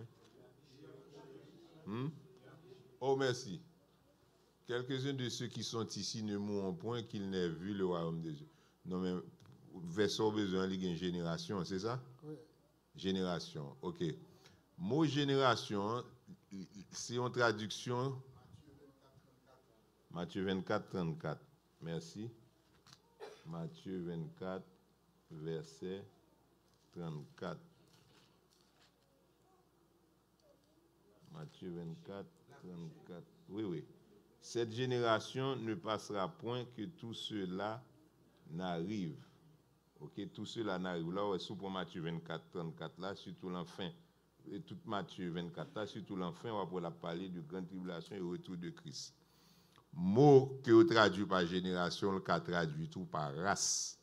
Oh merci. Quelques-uns de ceux qui sont ici ne mourront point qu'ils n'aient vu le royaume de Dieu. Non mais verset besoin de une génération, c'est ça? Oui. Génération. OK. Mot génération, c'est en traduction Matthieu 24, 34. Merci. Matthieu 24, verset 34. Matthieu 24, 34. Oui. Cette génération ne passera point que tout cela n'arrive. OK, tout cela n'arrive. Là, c'est pour Matthieu 24, 34, là, surtout l'enfin. Et tout Matthieu 24, là, surtout l'enfin, on va parler de grande tribulation et retour de Christ. Mot que vous traduit par génération, le cas traduit tout par race.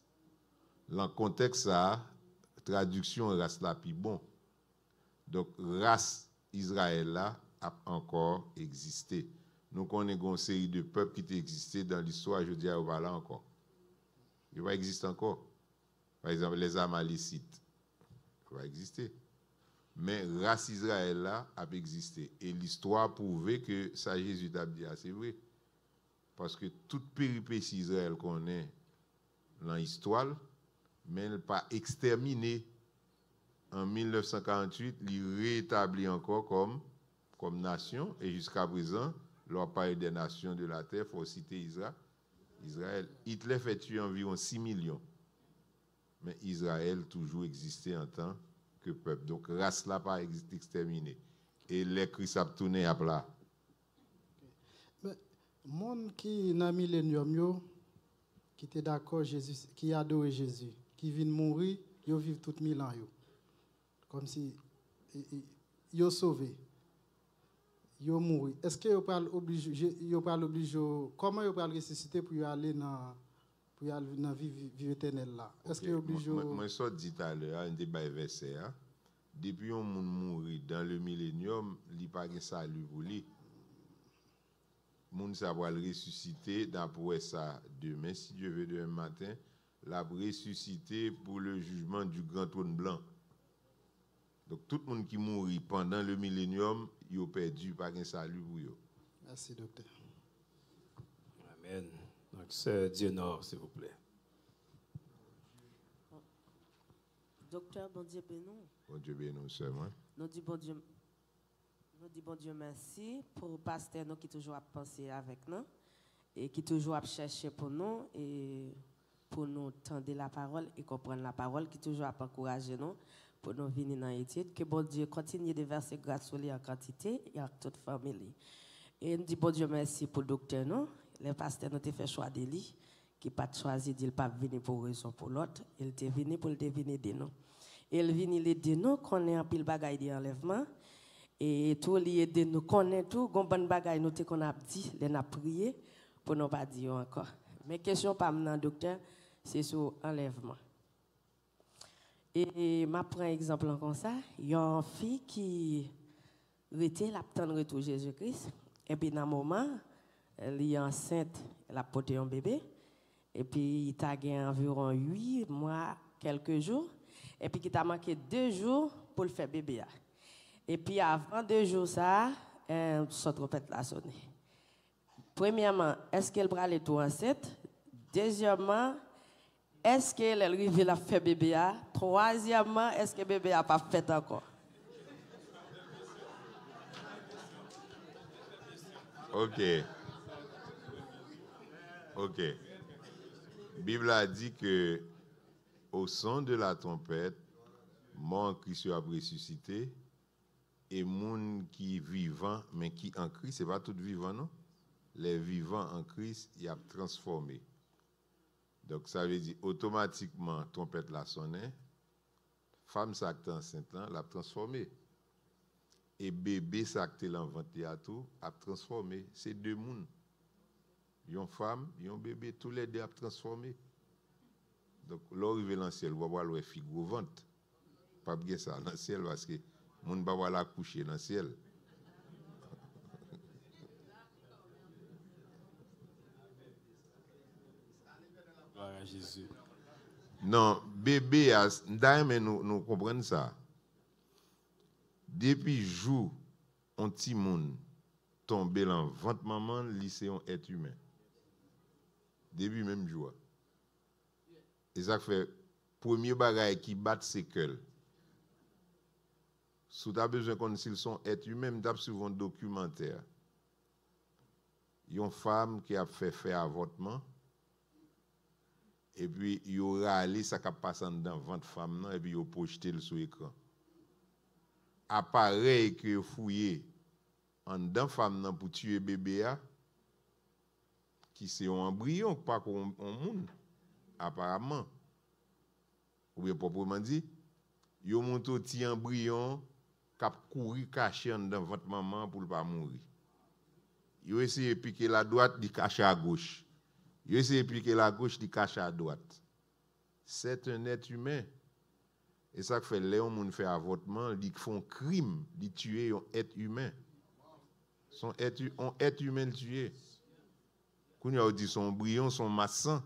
Dans le contexte, ça, traduction race là, puis bon. Donc, race Israël là a encore existé. Nous connaissons une série de peuples qui existaient dans l'histoire, je dis à Ovala encore. Il va exister encore. Par exemple, les Amalécites. Il va exister. Mais race Israël là a existé. Et l'histoire prouvait que ça Jésus t'a dit, c'est vrai. Parce que toute péripétie Israël qu'on est dans l'histoire, mais elle n'est pas exterminée. En 1948, il rétablit encore comme nation. Et jusqu'à présent, leur parler des nations de la terre, il faut citer Israël. Hitler fait tuer environ 6 millions. Mais Israël toujours existait en tant que peuple. Donc, race là pas exterminée. Et les Christ a tourné à plat. Mais monde qui dans millénium qui était d'accord Jésus, qui adore Jésus, qui vient mourir, ils vivent tout 1000 ans comme si ils sauvé. Ils mouru. Est-ce que vous parlez obligé comment vous parlez ressusciter pour aller dans vie éternelle là? Est-ce que obligé moi ça dit tout à l'heure un débat verset depuis on mourir dans le millénium, il pas de salut pour lui. Moun ça va le ressusciter d'après ça demain si Dieu veut demain matin, la ressusciter pour le jugement du grand trône blanc. Donc tout le monde qui mourit pendant le millénium, il a perdu pas de salut pour eux. Merci docteur. Amen. Donc c'est Dieu Nord, s'il vous plaît. Docteur, bon Dieu bénou. Bon Dieu bénou seulement. Nous disons bon Dieu merci pour le pasteur nous qui toujours a pensé avec nous et qui toujours a cherché pour nous et pour nous tendre la parole et comprendre la parole, qui toujours a encouragé nous pour nous venir dans l'étude. Que bon Dieu continue de verser grâce sur lui en quantité et à toute famille. Et nous disons bon Dieu merci pour le docteur nous. Le pasteur nous a fait choix de lui, qui n'a pas choisi de ne pas venir pour une raison pour l'autre. Il est venu pour le deviner de nous. Il vient l'aider nous, qu'on ait un pile bagaille d'enlèvement. Et tout lié de nous connaît tout, gon bonne bagaille nous qu'on a dit, les n'a prié pour nous pas dire encore. Mais question pas maintenant docteur, c'est sur enlèvement. Et m'a prend exemple comme ça, il y a une fille qui était l'attendre retour Jésus-Christ et puis dans un moment elle est enceinte, elle a porté un bébé Et puis, il t'a gagné environ 8 mois, quelques jours. Et puis, il t'a manqué 2 jours pour le faire bébé. Et puis, avant 2 jours, ça, son trompette l'a sonné. Premièrement, est-ce qu'elle va aller tout enceinte? Deuxièmement, est-ce qu'elle arrive à faire bébé? Troisièmement, est-ce que bébé n'a pas fait encore? Ok. Ok. Bible a dit que au son de la trompette, mort en Christ a ressuscité, et monde qui vivant, mais qui en Christ, c'est pas tout vivant, non? Les vivants en Christ, il a transformé. Donc ça veut dire automatiquement, trompette la sonné, femme s'acte enceinte, l'a transformé. Et bébé s'acte l'enventé à tout, a transformé. C'est deux mondes. Une femme, un bébé, tous les deux a transformé. Donc, l'arrivée dans le ciel, on va voir le figure ventre. Pas bien ça dans le ciel parce que on ne va pas la coucher dans le ciel. Gloire à Jésus. Non, bébé, mais nous comprenons ça. Depuis jour, un petit monde tombé dans le ventre maman, c'est un être humain. Depuis même jour. Et ça fait premier bagage qui bat ses cœurs. Si tu as besoin qu'on s'ils sont êtres humains, tu as souvent un documentaire. Il y a une femme qui a fait avortement. Et puis, il y aura allé ça qui passe dans le ventre femme, et puis il a projeté sur l'écran. Appareil que fouillé en dedans femme pour tuer bébé, qui c'est un embryon, pas comme un monde, apparemment. Ou bien proprement dit, il y a un petit embryon qui a couru caché dans votre maman pour ne pas mourir. Il a essayé de piquer la droite, il cache à gauche. Il a essayé de piquer la gauche, il cache à droite. C'est un être humain. Et ça fait les gens fait avortement, ils font crime, ils tuent un être humain. Un être humain le tuer. Quand on dit son embryon, son massin,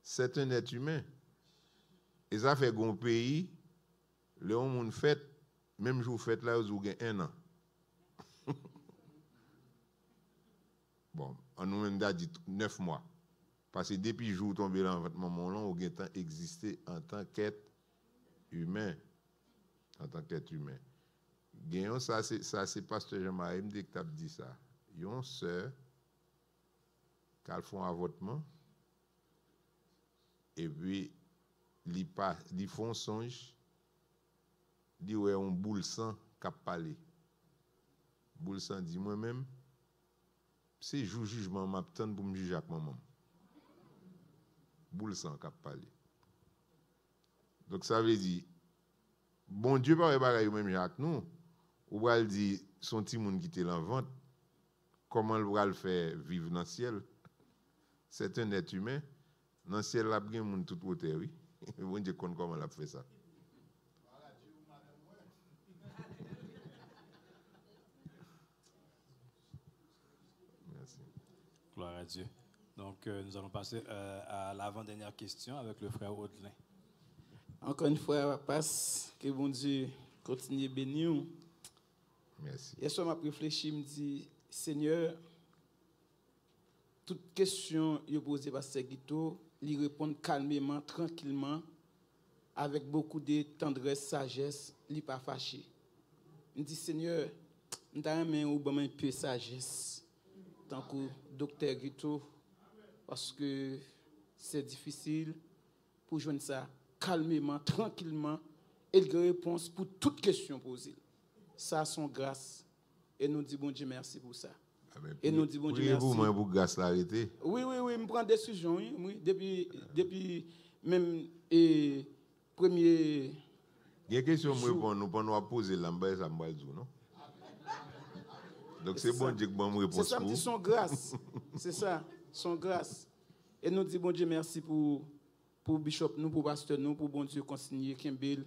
c'est un être humain. Et ça fait qu'un pays, les gens fait, même jour fait là, ils ont 1 an. Bon, on nous a dit 9 mois. Parce que depuis le jour où tombé dans votre maman, on a existé en tant qu'être humain. En tant qu'être humain. Gagnons, ça c'est pasteur Jean-Marie qui t'a dit ça. Il y a une sœur qui a fait un avortement. Et puis, ils font songe. Ils disent, ouais, un boule sang qui a parlé. Boule sang dit, moi-même, c'est jour jugement, m'attend pour me juger avec maman. Boule sang qui a parlé. Donc, ça veut dire, bon Dieu, pas pareil même avec nous. Ou va dire, son petit monde qui était dans le ventre, comment il va le faire vivre dans le ciel? C'est un être humain. Dans le ciel, il y a bien monde tout côté, oui. Bon Dieu, comment il a fait ça? Merci. Gloire à Dieu. Donc, nous allons passer à l'avant-dernière question avec le frère Audelin. Encore une fois, passe, que bon Dieu continue à bénir. Merci. Hier soir, je réfléchi, je me dis, Seigneur, toute question que posée par Pasteur Guito, il répond calmement, tranquillement, avec beaucoup de tendresse, sagesse, il n'est pas fâché. Je me dis, Seigneur, je un peu de sagesse, tant que docteur Guito, parce que c'est difficile pour joindre ça calmement, tranquillement, et il répond pour toute question posée. Ça, son grâce. Et nous disons, bon Dieu, merci pour ça. Et nous disons, bon Dieu, merci. Vous, pour grâce l'arrêter? Oui, je prends des décisions, oui. Depuis même premier. Il y a une question que nous pouvons poser là, ça me dit, non? Donc c'est bon Dieu que je réponds. C'est ça, me dit son grâce. C'est ça, son grâce. Et nous disons, bon Dieu, merci pour Bishop, nous, pour Pasteur, nous, pour bon Dieu, continuer Kimbel,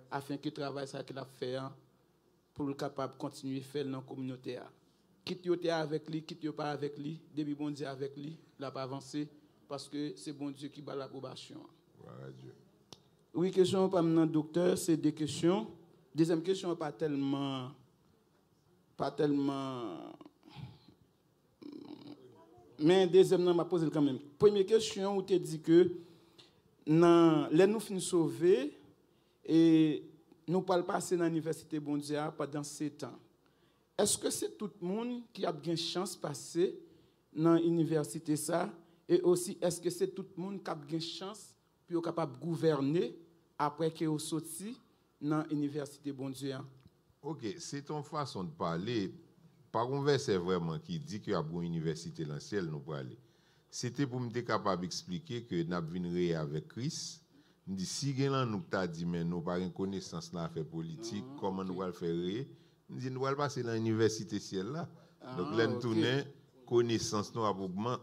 afin que le travail ça qu'il a fait, pour le capable de continuer à faire dans la communauté. Quitte yo avec lui, quitte yo pas avec lui, depuis bon Dieu avec lui, il a pas avancé. parce que c'est bon Dieu qui bat l'approbation. Gloire à Dieu. Oui, question pas maintenant, docteur, c'est des questions. Deuxième question, pas tellement. Mais deuxième, je vais poser quand même. Première question, où tu dit que les nous finissons sauver et nous parlons passer dans l'université mondiale pendant 7 ans. Est-ce que c'est tout le monde qui a bien chance de passer dans l'université ça? Et aussi, est-ce que c'est tout le monde qui a bien chance pour être capable de gouverner après qu'il ait sorti dans l'université mondiale? Ok, c'est ton façon de parler. Par un verset vraiment qui dit qu'il y a une université dans le ciel, nous pour aller. C'était pour me être capable d'expliquer que nous avons avec Christ. Nous dit si nous t'a dit mais nous pas une connaissance dans l'affaire politique, comment nous allons faire? Nous dit nous allons passer dans l'université ciel là. Donc là nous tourner connaissance nous a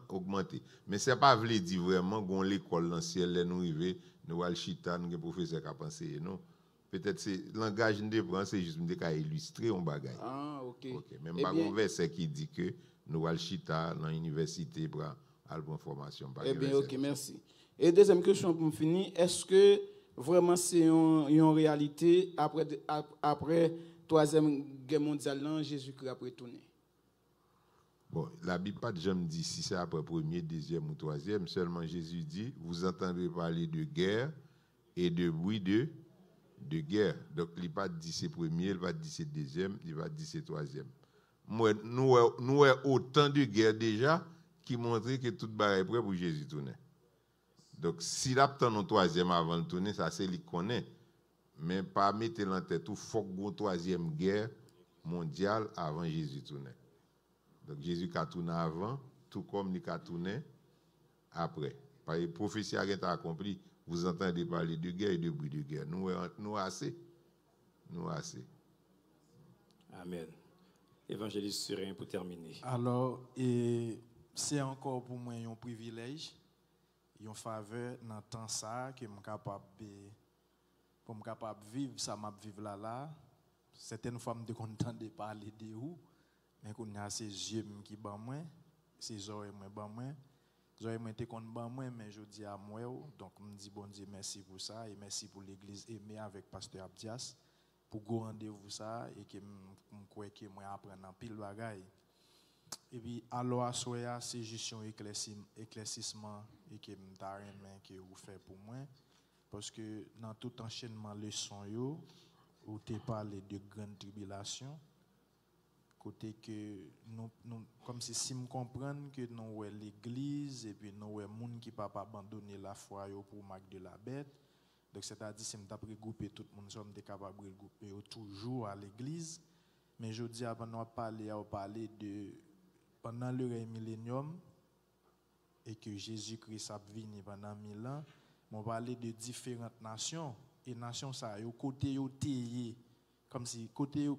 augmenté. Mais c'est pas veut dire vraiment qu'on l'école dans le ciel là nous arriver, nous allons chita, nous professeur qui a pensé non. Peut-être c'est langage de prend c'est juste me illustrer un bagage. Ah OK. Même pas un verset qui dit que nous allons chita dans l'université pour avoir formation. Eh bien OK, merci. Et deuxième question pour finir, est-ce que vraiment c'est une réalité après Troisième Guerre mondiale, Jésus-Christ a retourné? Bon, la Bible pas jamais dit si c'est après premier, deuxième ou troisième, seulement Jésus dit, vous entendrez parler de guerre et de bruit de guerre. Donc il n'a pas dit c'est premier, il va dire c'est deuxième, il va dire c'est troisième. Moi, nous avons autant de guerre déjà qui montre que tout est prêt pour Jésus tourner. Donc, s'il a un troisième avant de tourner, ça c'est lui qui connaît. Mais pas mettre en tête tout, il faut qu'il y ait une troisième guerre mondiale avant Jésus tourner. Donc, Jésus a tourné avant, tout comme il a tourné après. Par les prophéties qui ont accompli, vous entendez parler de guerre et de bruit de guerre. Nous assez. Nous assez. Amen. Évangéliste Surin pour terminer. Alors, c'est encore pour moi un privilège. Une faveur dans le temps ça que je suis capable de vivre ça m'a vivre là certaines fois je suis content de parler de vous mais quand il y a ces yeux qui ban moi ces oreilles moi ban moi les oreilles moi étaient contre ban moi mais je dis à moi donc je me dis bon Dieu merci pour ça et merci pour l'église aimée avec pasteur Abdias pour go rendez-vous ça et que je crois que moi apprendre en pile bagaille. Et puis, alors, à soya, c'est juste un éclaircissement et que que vous faites pour moi. Parce que dans tout enchaînement de leçons, vous avez parlé de grande tribulation. Côté que nous comme si nous comprenons que nous sommes l'église et puis nous sommes les gens qui ne peuvent pas abandonner la foi pour marque de la bête. Donc, c'est-à-dire, si nous avons regroupé tout le monde, nous sommes capables de regrouper toujours à l'église. Mais je dis, avant de parler de pendant le règne millénium et que Jésus-Christ a venu pendant 1000 ans, on parler de différentes nations et nations ça yo côté yo téyé comme si côté yo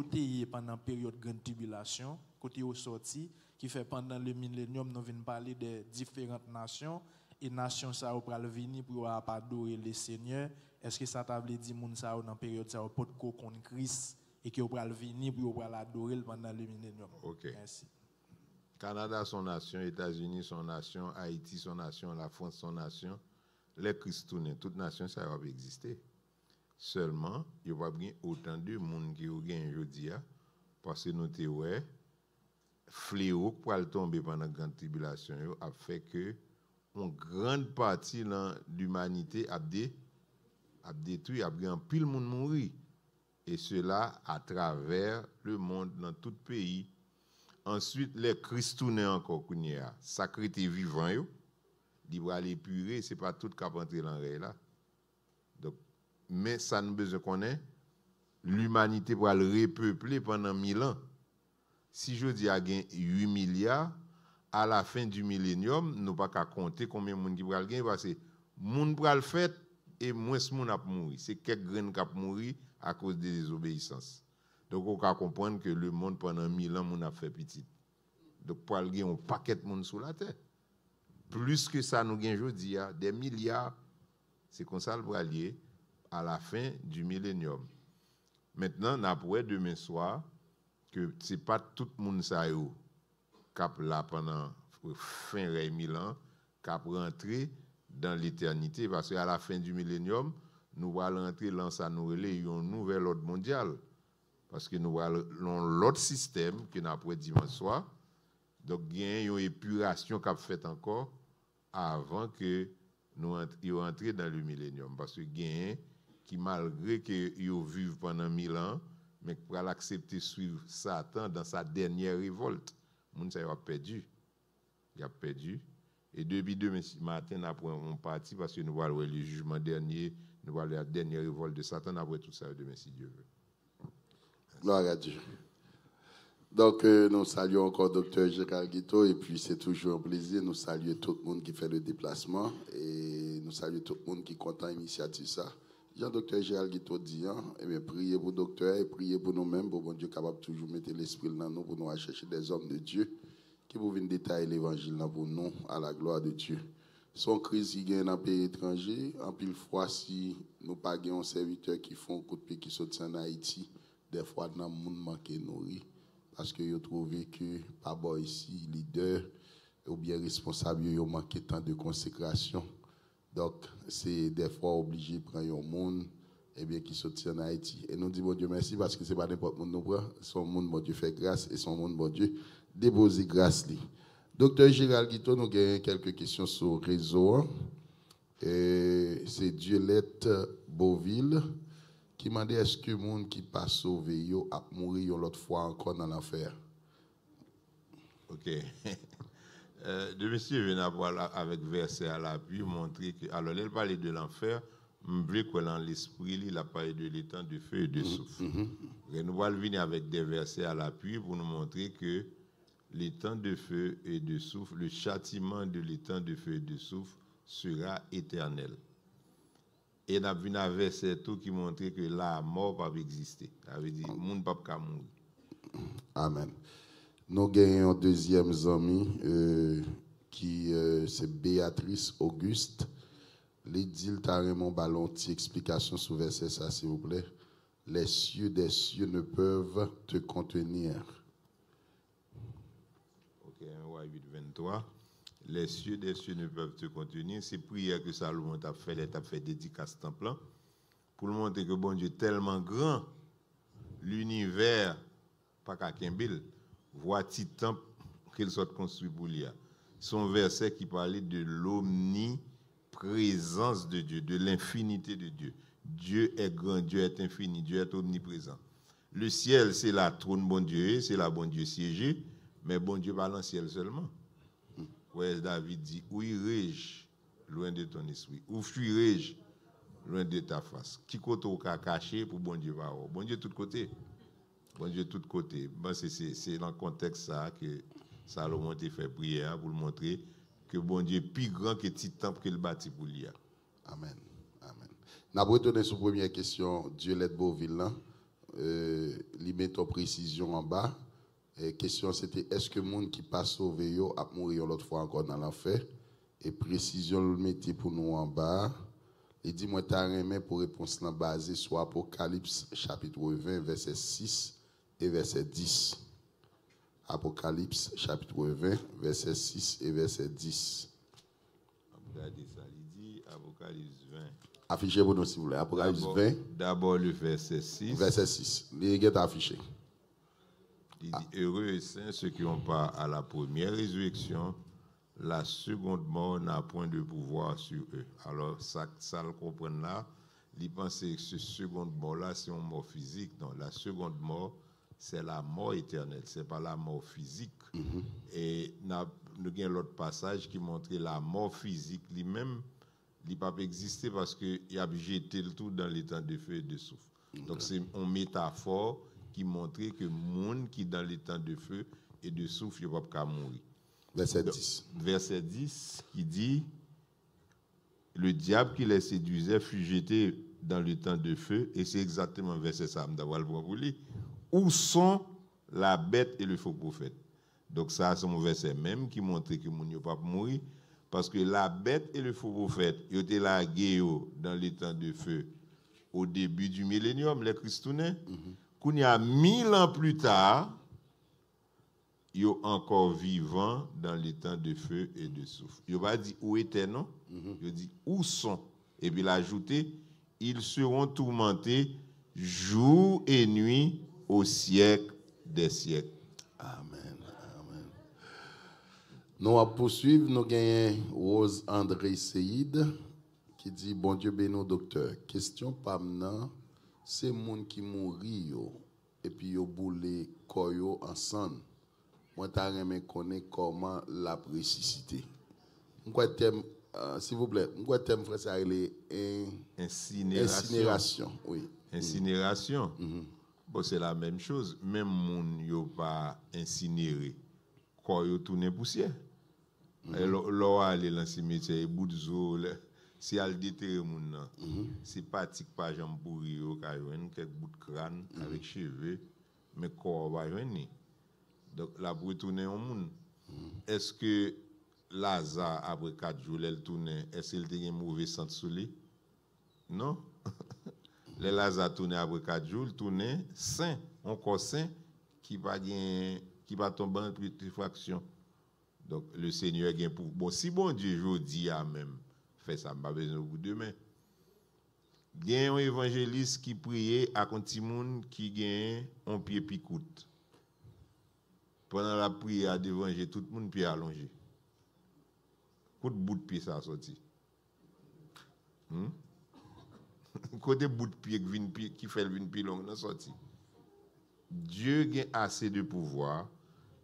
téyé pendant la période de grande tribulation, côté yo sorti qui fait pendant le millénium nous venons parler de différentes nations et nations ça au pral venir pour adorer le Seigneur. Est-ce que ça t'a dit moun ça dans période ça pot ko contre Christ et qui va venir pour l'adorer pendant le millénium. OK. Merci. Canada, son nation, États-Unis, son nation, Haïti, son nation, la France, son nation, les Christounais, toute nation, ça va exister. Seulement, il n'y a pas autant de monde qui ont gagné aujourd'hui, parce que nous avons fléau pour tomber pendant la grande tribulation, a fait que une grande partie de l'humanité a détruit, a pris un pile monde mourir. Et cela à travers le monde, dans tout pays. Ensuite, les Christounais encore, sacrés vivants, ils vont aller purer, ce n'est pas tout qui a rentré dans le là. Donc, mais ça nous besoin qu'on ait. L'humanité va le repeupler pendant 1000 ans. Si je dis qu'il y a 8 milliards, à la fin du millénium, nous ne pouvons pas compter combien de monde qui va le gagner, parce que les gens vont le faire et moins de monde va mourir. C'est quelques graines qui vont mourir à cause des désobéissances. Donc, on peut comprendre que le monde, pendant 1000 ans, on a fait petit. Donc, pour aller un paquet de monde sur la terre. Plus que ça, nous gagnons aujourd'hui, des milliards. C'est comme ça le bralier à la fin du millénium. Maintenant, on a demain soir que ce n'est pas tout le monde qui est là pendant fin de 1000 ans, cap rentrer dans l'éternité parce qu'à la fin du millénium, nous allons rentrer dans ça nous relais un nouvel ordre mondial parce que nous allons l'autre système que nous avons dimanche soir. Donc il y a une épuration qu'a fait encore avant que nous entrions dans le millénium parce que il y a qui malgré que ils vivent pendant 1000 ans mais pour l'accepter suivre Satan dans sa dernière révolte, moun ça a perdu. Il a perdu. Et depuis demain matin, après on parti parce que nous allons le jugement dernier, nous allons la dernière révolte de Satan, après tout ça demain si Dieu veut. Gloire à Dieu. Donc nous saluons encore Dr. Gérald Guiteau et puis c'est toujours un plaisir. Nous saluons tout le monde qui fait le déplacement et nous saluons tout le monde qui est content d'initiative ça. Jean-Docteur Gérald Guiteau dit, priez pour le docteur et priez pour nous-mêmes, pour bon Dieu capable de toujours mettre l'esprit dans nous, pour nous aller chercher des hommes de Dieu qui peuvent détailler l'évangile pour nous, à la gloire de Dieu. Son crise qui gagne dans le pays étranger, en pile fois, si nous pas un serviteur qui font coup de pied qui sortent en Haïti, des fois, dans le monde manque nourri, parce que vous trouvez que, pas bon ici, leader, ou bien responsable, ils ont manqué tant de consécration. Donc, c'est des fois obligé de prendre un monde qui sortit en Haïti. Et nous disons, bon Dieu, merci, parce que ce n'est pas n'importe monde nous prend. Son monde, bon Dieu, fait grâce, et son monde, bon Dieu, dépose grâce. Docteur Gérald Guiteau, nous avons quelques questions sur le réseau. C'est Diolette Beauville qui m'a dit, est-ce que le monde qui passe sauvé a mouru l'autre fois encore dans l'enfer? Ok. De monsieur vient avec verset à l'appui, montrer que, alors, il parlait de l'enfer, je veux que dans l'esprit, il a parlé de l'étang de feu et de souffle. Et nous allons venir avec des versets à l'appui pour nous montrer que l'étang de feu et de souffle, le châtiment de l'étang de feu et de souffle sera éternel. Et nous avons vu un verset tout qui montre que la mort ne peut pas exister. Ça veut dire que le monde ne peut pas mourir. Amen. Nous avons un deuxième ami qui c'est Béatrice Auguste. Les dit carrément ballon petite explication sur verset ça s'il vous plaît. Les cieux des cieux ne peuvent te contenir. OK, 8:23. Les cieux des cieux ne peuvent te contenir. C'est prière que Salomon t'a fait dédicace temple pour montrer que bon Dieu est tellement grand, l'univers pas qu'à Kimbel. Voici temple qu'il soit construit pour lui. Son verset qui parlait de l'omniprésence de Dieu, de l'infinité de Dieu. Dieu est grand, Dieu est infini, Dieu est omniprésent. Le ciel, c'est la trône bon Dieu, c'est la bon Dieu siégé, mais bon Dieu pas dans le ciel seulement. Ouais, David dit, où irai-je loin de ton esprit? Où fuirai-je loin de ta face? Qui côté au cas caché pour bon Dieu va? Bon Dieu de tous côtés. Bon Dieu de tous côtés. Bon, c'est dans le contexte ça que Salomon a fait prière pour le montrer que bon Dieu est plus grand que le petit temple qu'il bâtit pour lui. Amen. Amen. Nous avons retourné sur la première question, Diolette Beauville. Il met en précision en bas. La question c'était est-ce que le monde qui passe sauvé a mouru l'autre fois encore dans l'enfer? Et précision le mettez pour nous en bas. Il dit moi t'as remis pour réponse là basée sur Apocalypse chapitre 20 verset 6 et verset 10. Apocalypse chapitre 20 verset 6 et verset 10. Regardez ça, il dit Apocalypse 20. Affichez pour nous s'il vous plaît. Apocalypse 20. D'abord le verset 6. Verset 6. Il est affiché. Il dit heureux et saints ceux qui ont part à la première résurrection. La seconde mort n'a point de pouvoir sur eux. Alors, ça le comprend là. Il pense que ce seconde mort-là, c'est une mort physique. Non, la seconde mort, c'est la mort éternelle. Ce n'est pas la mort physique. Et nous avons l'autre passage qui montre la mort physique lui-même, il ne peut pas exister parce qu'il a jeté le tout dans l'étang de feu et de souffle. Donc, c'est une métaphore qui montre que le monde qui est dans l'étang de feu et de souffle, il ne peut pas mourir. Verset 10. Verset 10 qui dit le diable qui les séduisait fut jeté dans le temps de feu, et c'est exactement verset ça, d'avoir le pour lui. Où sont la bête et le faux prophète? Donc, ça, c'est mon verset même qui montre que mon ne pas mourir, parce que la bête et le faux prophète, ils étaient lagués dans le temps de feu au début du millénium, les Christounais. Qu'on y a 1000 ans plus tard, yo encore vivant dans les temps de feu et de souffle. Il va dire où étaient, non? Il dit où sont? Et puis il a ajouté, ils seront tourmentés jour et nuit au siècle des siècles. Amen. Amen. Nous allons poursuivre. Nous gagnons Rose André Seyd qui dit bon Dieu béni docteur. Question pas maintenant, c'est monde qui mourit et puis yo boule koyo ensemble. Moi t'a aimé connaître comment la ressusciter. M'quoi thème s'il vous plaît, m'quoi thème frère ça les incinération. Oui. Incinération. Bon, c'est la même chose. Même moun yo pas incinéré. Quand yo tourne poussière. Là aller dans cimetière bout de zo si al déterrer moun nan. C'est pratique pas jambe pourri yo ka yo quelques bout de crâne avec cheveux mais corps va venir. Donc là pour retourner au monde. Est-ce que Lazare après 4 jours elle tourne, est-ce qu'il était un mauvais sang sous lui? Non. Les Lazare tourne après 4 jours, il tourne sain, encore sain qui va tomber en putréfaction. Donc le Seigneur gagne pour bon si bon Dieu jodi a même fait ça pas besoin pour demain. Il y a un évangéliste qui priait à un petit monde qui gagne un pied picoute. Pendant la prière d'évangile, tout le monde pied allongé. Coup de bout de pied ça a sorti. Côté bout de pied qui fait une pied longue, non sorti. Dieu a assez de pouvoir,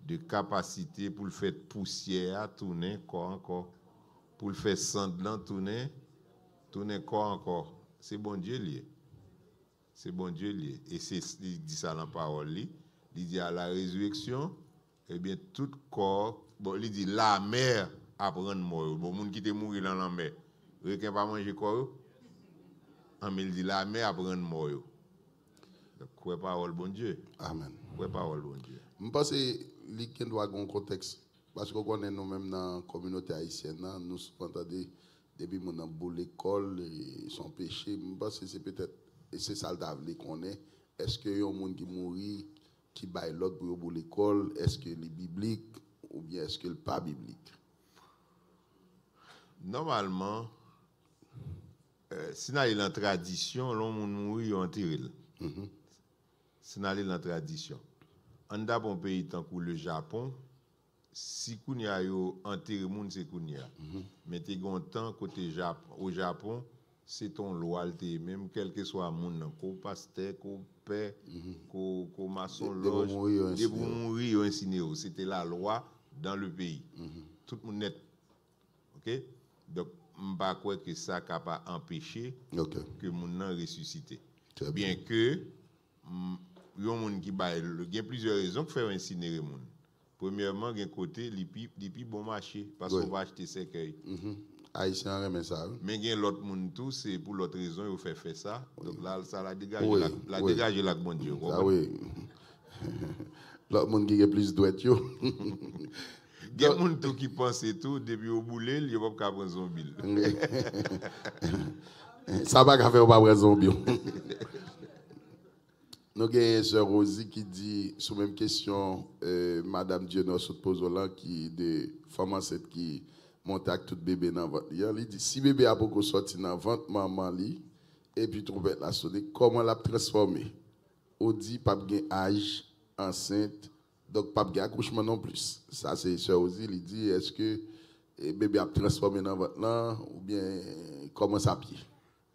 de capacité pour le faire poussière tourner encore, pour le faire sanglant tourner encore. C'est bon Dieu lié. C'est bon Dieu lié. Et il dit ça dans la parole. Il dit à la résurrection, eh bien tout corps, bon, il dit la mer apprend mort. Bon, moun qui te mourir dans la mer, requin pas manger corps. Mais il dit la mer apprend mort. Donc quoi parole bon Dieu. Amen. Quoi parole bon Dieu. Je pense que qu'il doit avoir un contexte parce qu'on connaît nous-mêmes dans la communauté haïtienne, nous entendons depuis mon bout l'école et son péché. Je pense que c'est peut-être et c'est ça le qu'on est. Est-ce qu'il y a un monde qui mourit qui baille l'autre pour l'école? Est-ce que c'est biblique ou bien est-ce que c'est pas biblique? Normalement, si on est dans la tradition, l'homme mourit en tiril. Si on est dans la tradition. En bon pays tant que le Japon, si on y a enterré moun c'est qu'on y a. Mais t'es content côté Japon, au Japon, c'est ton loi même quel que soit moun ko pasteur, ko père, ko maçon loge, de pour mourir incinéré, c'était la loi dans le pays. Tout le monde net. OK? Donc m'pa croire que ça capable empêcher que moun nan ressusciter. Bien que yon moun qui bail, il y a plusieurs raisons pour faire incinérer moun. Premièrement, il y a un côté lipi bon marché parce qu'on va acheter cercueil. Haïtien remet ça. Mais il y a l'autre monde tout, c'est pour l'autre raison il faut faire ça. Donc là ça la dégage dégager la bon Dieu. Ah oui. L'autre monde qui est plus douette yo. Il y a monde tout qui pense tout depuis au boulet, il va pas prendre zombie. Ça va faire pas prendre zombie. Nous avons Sœur Rosie qui dit, sur la même question, Madame Dienos se pose là, qui de femme enceinte qui monte avec tout bébé dans votre lit. Elle dit, si bébé a beaucoup sorti dans votre maman lit, et puis trouvait la sonner, comment l'a transformé? On dit, pas de âge, enceinte, donc pas de accouchement non plus. Ça, c'est Sœur Rosie, il dit, est-ce que bébé a transformé dans votre lit, ou bien comment ça pied?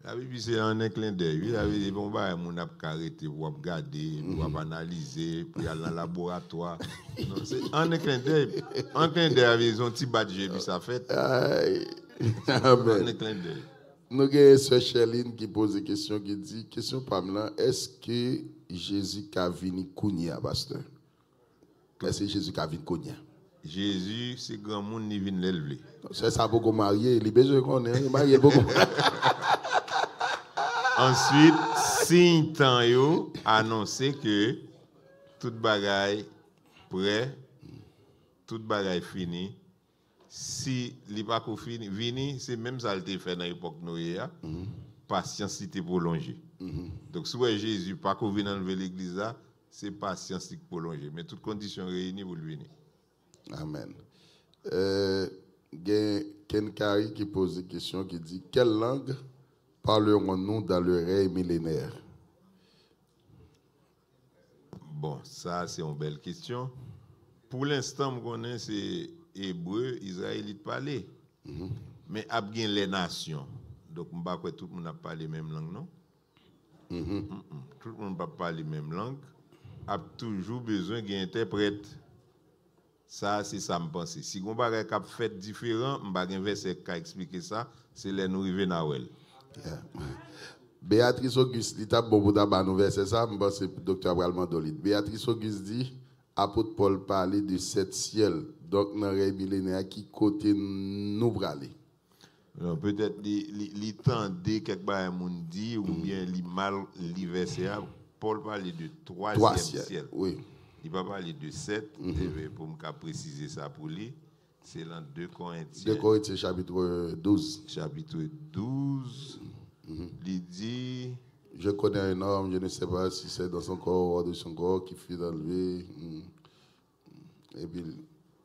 La Bible, c'est un clin d'œil. La Bible, bon, bah, on a arrêté pour regarder, pour analyser, pour aller dans le laboratoire. Non, c'est un clin d'œil. Un clin d'œil, ils ont un petit badge, puis ça fait. Un clin d'œil. Nous avons Sœur Cheline qui pose une question, qui dit, question Pamela, est-ce que Jésus a venu Kounia, pasteur? Est-ce que Jésus a venu Kounia? Jésus, c'est grand monde qui vient l'élever. C'est ça, beaucoup marié, il est besoin qu'on ait, il marié beaucoup. Ensuite, si temps yo annoncé que toute bagaille prêt, toute bagaille fini. Si li pas fini, c'est même ça le fait dans l'époque Noé. Patience c'était prolongée. Donc si Jésus pas venu dans l'église là, c'est patience qui prolongée, mais toutes conditions réunies pour le venir. Amen. Ken Kari qui pose une question qui dit quelle langue parlerons-nous dans le règne millénaire? Bon, ça c'est une belle question. Pour l'instant, je connais c'est hébreu, israélite parler. Mais il y a les nations. Donc, je ne sais pas que tout le monde n'a pas les mêmes langues, non? Tout le monde n'a pas les mêmes langues. Il y a toujours besoin d'un interprète. Ça, c'est ça, je pense. Si on a un fait différent, je vais verset qui expliquer ça, c'est les nous arriver à Noël. Béatrice Auguste, l'État bon pour verset ça, je pense que c'est Dr. Abraham Mandolid. Béatrice Auguste dit apôtre Paul parlait de sept ciels. Donc, dans le millénaire, qui côté nous braler? Peut-être les tendait quelque part dit ou bien les mal les versets. Paul parlait de troisième ciel. Oui. Il va parler de 7, pour me préciser ça pour lui. C'est dans 2 Corinthiens. 2 Corinthiens chapitre 12. Chapitre 12. Il dit... Je connais un homme, je ne sais pas si c'est dans son corps ou hors de son corps, qui fut enlevé. Et puis,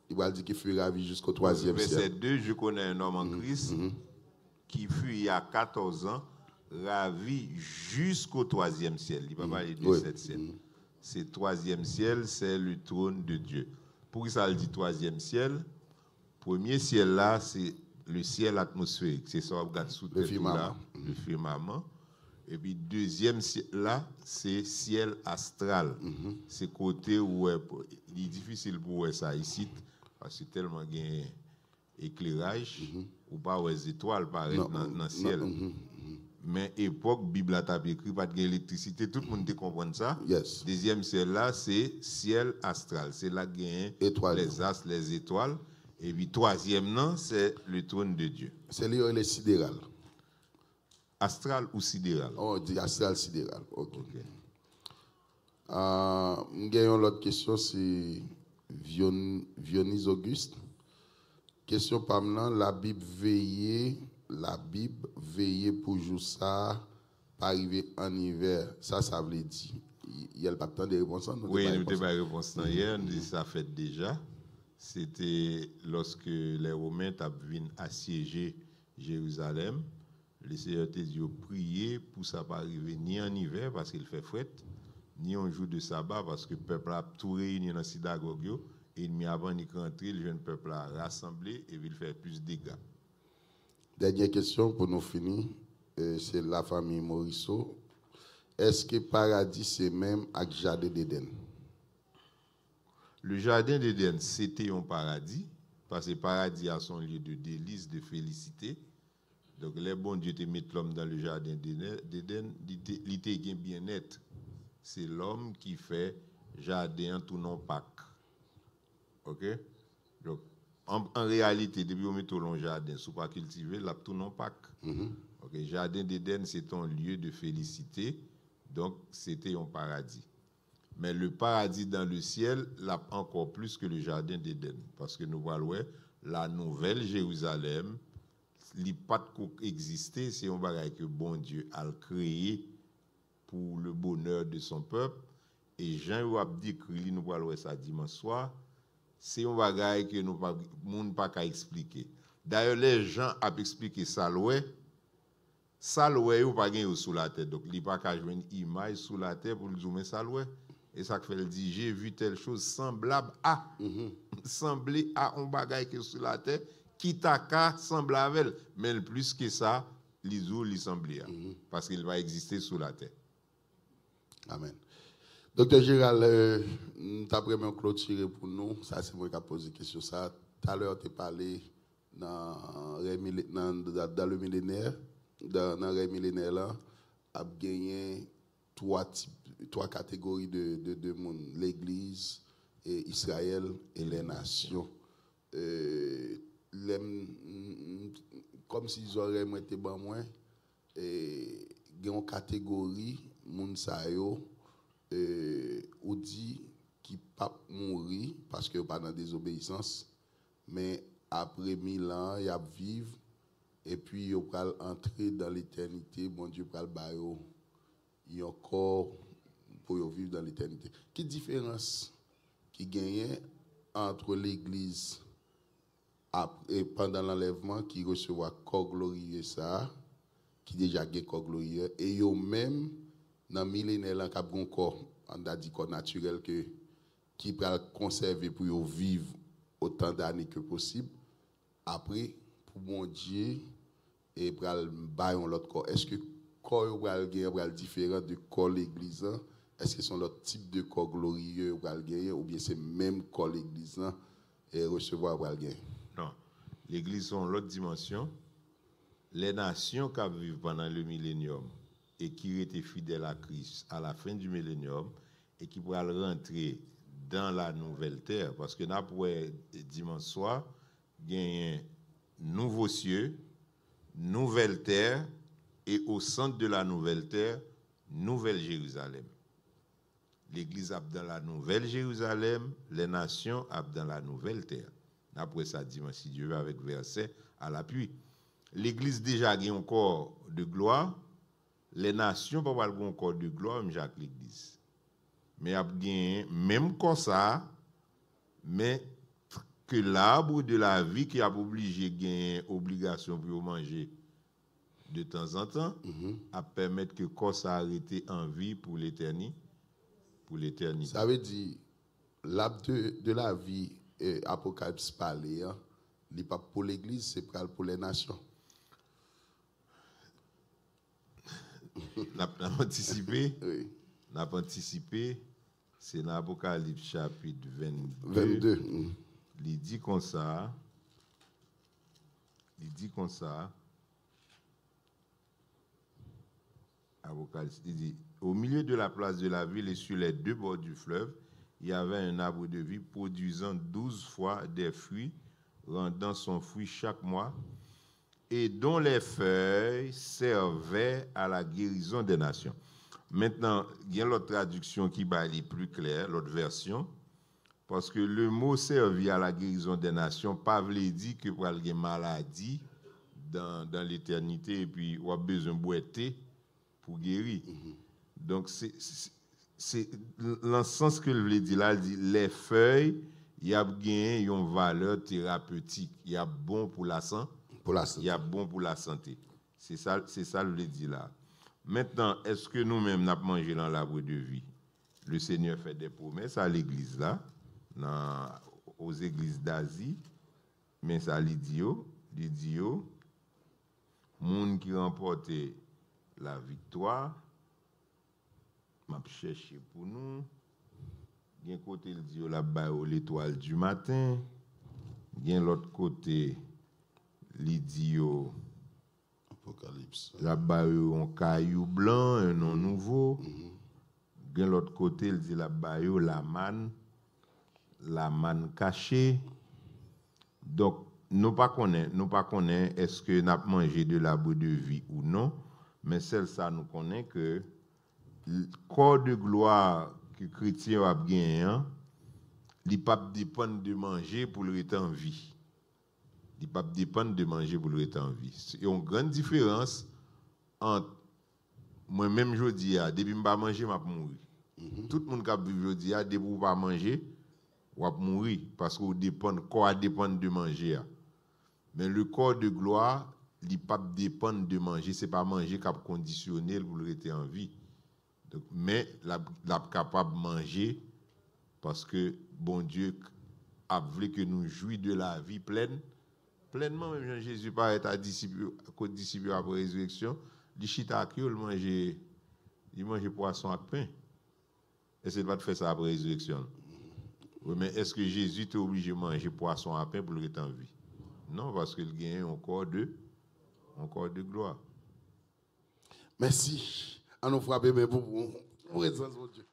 il va dire qu'il fut ravi jusqu'au 3e ciel. Verset 2, je connais un homme en Christ qui fut il y a 14 ans ravi jusqu'au 3e ciel. Il va parler de 7 ciels. Ce 3e ciel, c'est le trône de Dieu. Pour ça, il dit 3e ciel. Premier ciel là, c'est le ciel atmosphérique. C'est ça, on regarde sous le firmament. Et puis, deuxième ciel là, c'est ciel astral. C'est côté où il est difficile pour voir ça ici, parce que tellement il y a éclairage, ou pas les étoiles paraissent dans le ciel. Mais époque, Bible a écrit, pas d'électricité, tout le monde comprend ça. Yes. Deuxième ciel là, c'est ciel astral. C'est là qu'il y a les astres, les étoiles. Et puis, troisième, non, c'est le trône de Dieu. C'est le sidéral. Astral ou sidéral? Oh, on dit astral sidéral. Ok. L'autre question, c'est Vionis Auguste. Question par maintenant, la Bible veillait pour jouer ça, pas arriver en hiver. Ça veut dire. Il y a pas tant de réponses. Oui, il n'y a pas de réponse hier. Ça fait déjà. C'était lorsque les Romains viennent assiéger Jérusalem. Le Seigneur te dit de prier pour ça pas arriver ni en hiver parce qu'il fait fret, ni en jour de sabbat parce que le peuple a tout réuni dans la synagogue et il avant de rentrer, le jeune peuple a rassemblé et il fait plus de dégâts. Dernière question pour nous finir, c'est la famille Morisseau. Est-ce que paradis c'est même avec le jardin d'Éden? Le jardin d'Éden, c'était un paradis, parce que le paradis a son lieu de délice, de félicité. Donc, les bons dieux te mettent l'homme dans le jardin d'Éden, il était bien net. C'est l'homme qui fait jardin tout non Pâques. OK? Donc, en réalité, depuis qu'on met tout le jardin, sous pas cultivé, là, tout non Pâques. OK? Jardin d'Éden, c'est un lieu de félicité. Donc, c'était un paradis. Mais le paradis dans le ciel, là, encore plus que le jardin d'Éden. Parce que nous voyons la nouvelle Jérusalem, il n'y a pas exister, c'est un bagage que bon Dieu a créé pour le bonheur de son peuple. Et Jean a dit que nous voyons ça dimanche soir, c'est un bagage que nous ne pouvons pas expliquer. D'ailleurs, les gens ont expliqué ça, ça, ou pas sous la tête. Donc, il n'y a pas qu'à jouer une image sous la tête pour le zoomer ça, et ça fait le dit, j'ai vu telle chose semblable à, semblé à un bagage qui est sous la tête, qui t'a qu'à semblable à elle. Mais le plus que ça, l'isou, il semble parce qu'il va exister sous la terre. Amen. Docteur Gérald, nous avons vraiment clôturé pour nous. Ça, c'est moi qui ai posé la question. Ça, tout à l'heure, tu as parlé dans le millénaire. Dans le millénaire, là, a gagné trois catégories de monde. L'Église, Israël et les nations. Comme s'ils auraient été ban moins, il y a une catégorie, moun sa yo, ou dit qui pas mourir parce que pas dans désobéissance, mais après 1000 ans, il y a vivre et puis il va entrer dans l'éternité, mon Dieu va le bailler, il y a encore pour vivre dans l'éternité. Quelle différence qui gagne entre l'église et pendant l'enlèvement qui recevra corps glorieux ça, qui déjà gagne corps glorieux, et eux même dans millénaire là cap un corps, on a dit corps naturel que qui va conserver pour eux vivre autant d'années que possible. Après pour mon Dieu et pour bailler l'autre corps. Est-ce que corps va gagner différent de corps l'église? Est-ce que c'est l'autre type de corps glorieux va gagner ou bien c'est même corps l'église et recevoir va gagner? Non, l'église sont l'autre dimension. Les nations qui vivent pendant le millénium et qui étaient fidèles à Christ à la fin du millénium et qui pourraient rentrer dans la nouvelle terre, parce que nous avons dimanche soir gagner nouveaux cieux, nouvelle terre, et au centre de la nouvelle terre, nouvelle Jérusalem. L'Église a dans la nouvelle Jérusalem, les nations a dans la nouvelle terre. Après ça, dimanche, si Dieu veut, avec verset à l'appui. L'Église déjà a un corps de gloire, les nations ne peuvent pas avoir un corps de gloire, même Jacques l'Église. Mais il y a même comme ça, mais que l'arbre de la vie qui a obligé gagner obligation pour manger de temps en temps, à permettre que corps ça arrêté en vie pour l'éternité. Ça veut dire l'arbre de la vie, Apocalypse parlé, hein, n'est pas pour l'Église, c'est pour les nations. N'a pas anticipé. Oui. N'a pas anticipé. C'est dans l'Apocalypse chapitre 22. Il dit comme ça. Apocalypse, il dit, au milieu de la place de la ville et sur les deux bords du fleuve, il y avait un arbre de vie produisant 12 fois des fruits, rendant son fruit chaque mois, et dont les feuilles servaient à la guérison des nations. Maintenant, il y a l'autre traduction qui va aller plus claire, l'autre version, parce que le mot servi à la guérison des nations, pas veut dire que pour avoir une maladie dans l'éternité et puis on a besoin de boiter pour guérir. Donc, c'est dans le sens que je voulais dire là, dit, les feuilles, il y a une valeur thérapeutique, il y a bon pour la santé. Il y a bon pour la santé. C'est ça que je voulais dire là. Maintenant, est-ce que nous-mêmes, nous avons mangé dans l'arbre de vie? Le Seigneur fait des promesses à l'église là, aux églises d'Asie, mais ça lui dit, monde qui remporte la victoire, m'a cherché pour nous. D'un côté, il dit là-bas l'étoile du matin. D'un l'autre côté, il dit Apocalypse. Là-bas, un caillou blanc, un nom nouveau. D'un l'autre côté, il dit là-bas la manne cachée. Donc, nous ne connaissons pas est-ce que nous avons mangé de l'arbre de vie ou non, mais celle ça nous connaît que le corps de gloire que les chrétiens ont gagné, il ne peut pas dépendre de manger pour le rester en vie. Il ne peut pas dépendre de manger pour le rester en vie. Il y a une grande différence entre moi-même, je dis, depuis que je ne pas manger, je vais mourir. Tout le monde qui a vécu aujourd'hui, depuis que je ne pas manger, va mourir parce que le corps dépend de manger. Mais le corps de gloire, il ne peut pas dépendre de manger. Ce n'est pas manger qui a conditionné pour le rester en vie. Donc, mais il est capable de manger parce que bon Dieu a voulu que nous jouions de la vie pleinement. Même Jésus paraît à disciple après la résurrection. Il chita il mange poisson avec pain. Et c'est pas de faire ça après la résurrection. Oui, mais est-ce que Jésus est obligé de manger poisson à pain pour le rester en vie? Non, parce qu'il gagne un corps de gloire. Merci. À nous frapper pour présence de Dieu.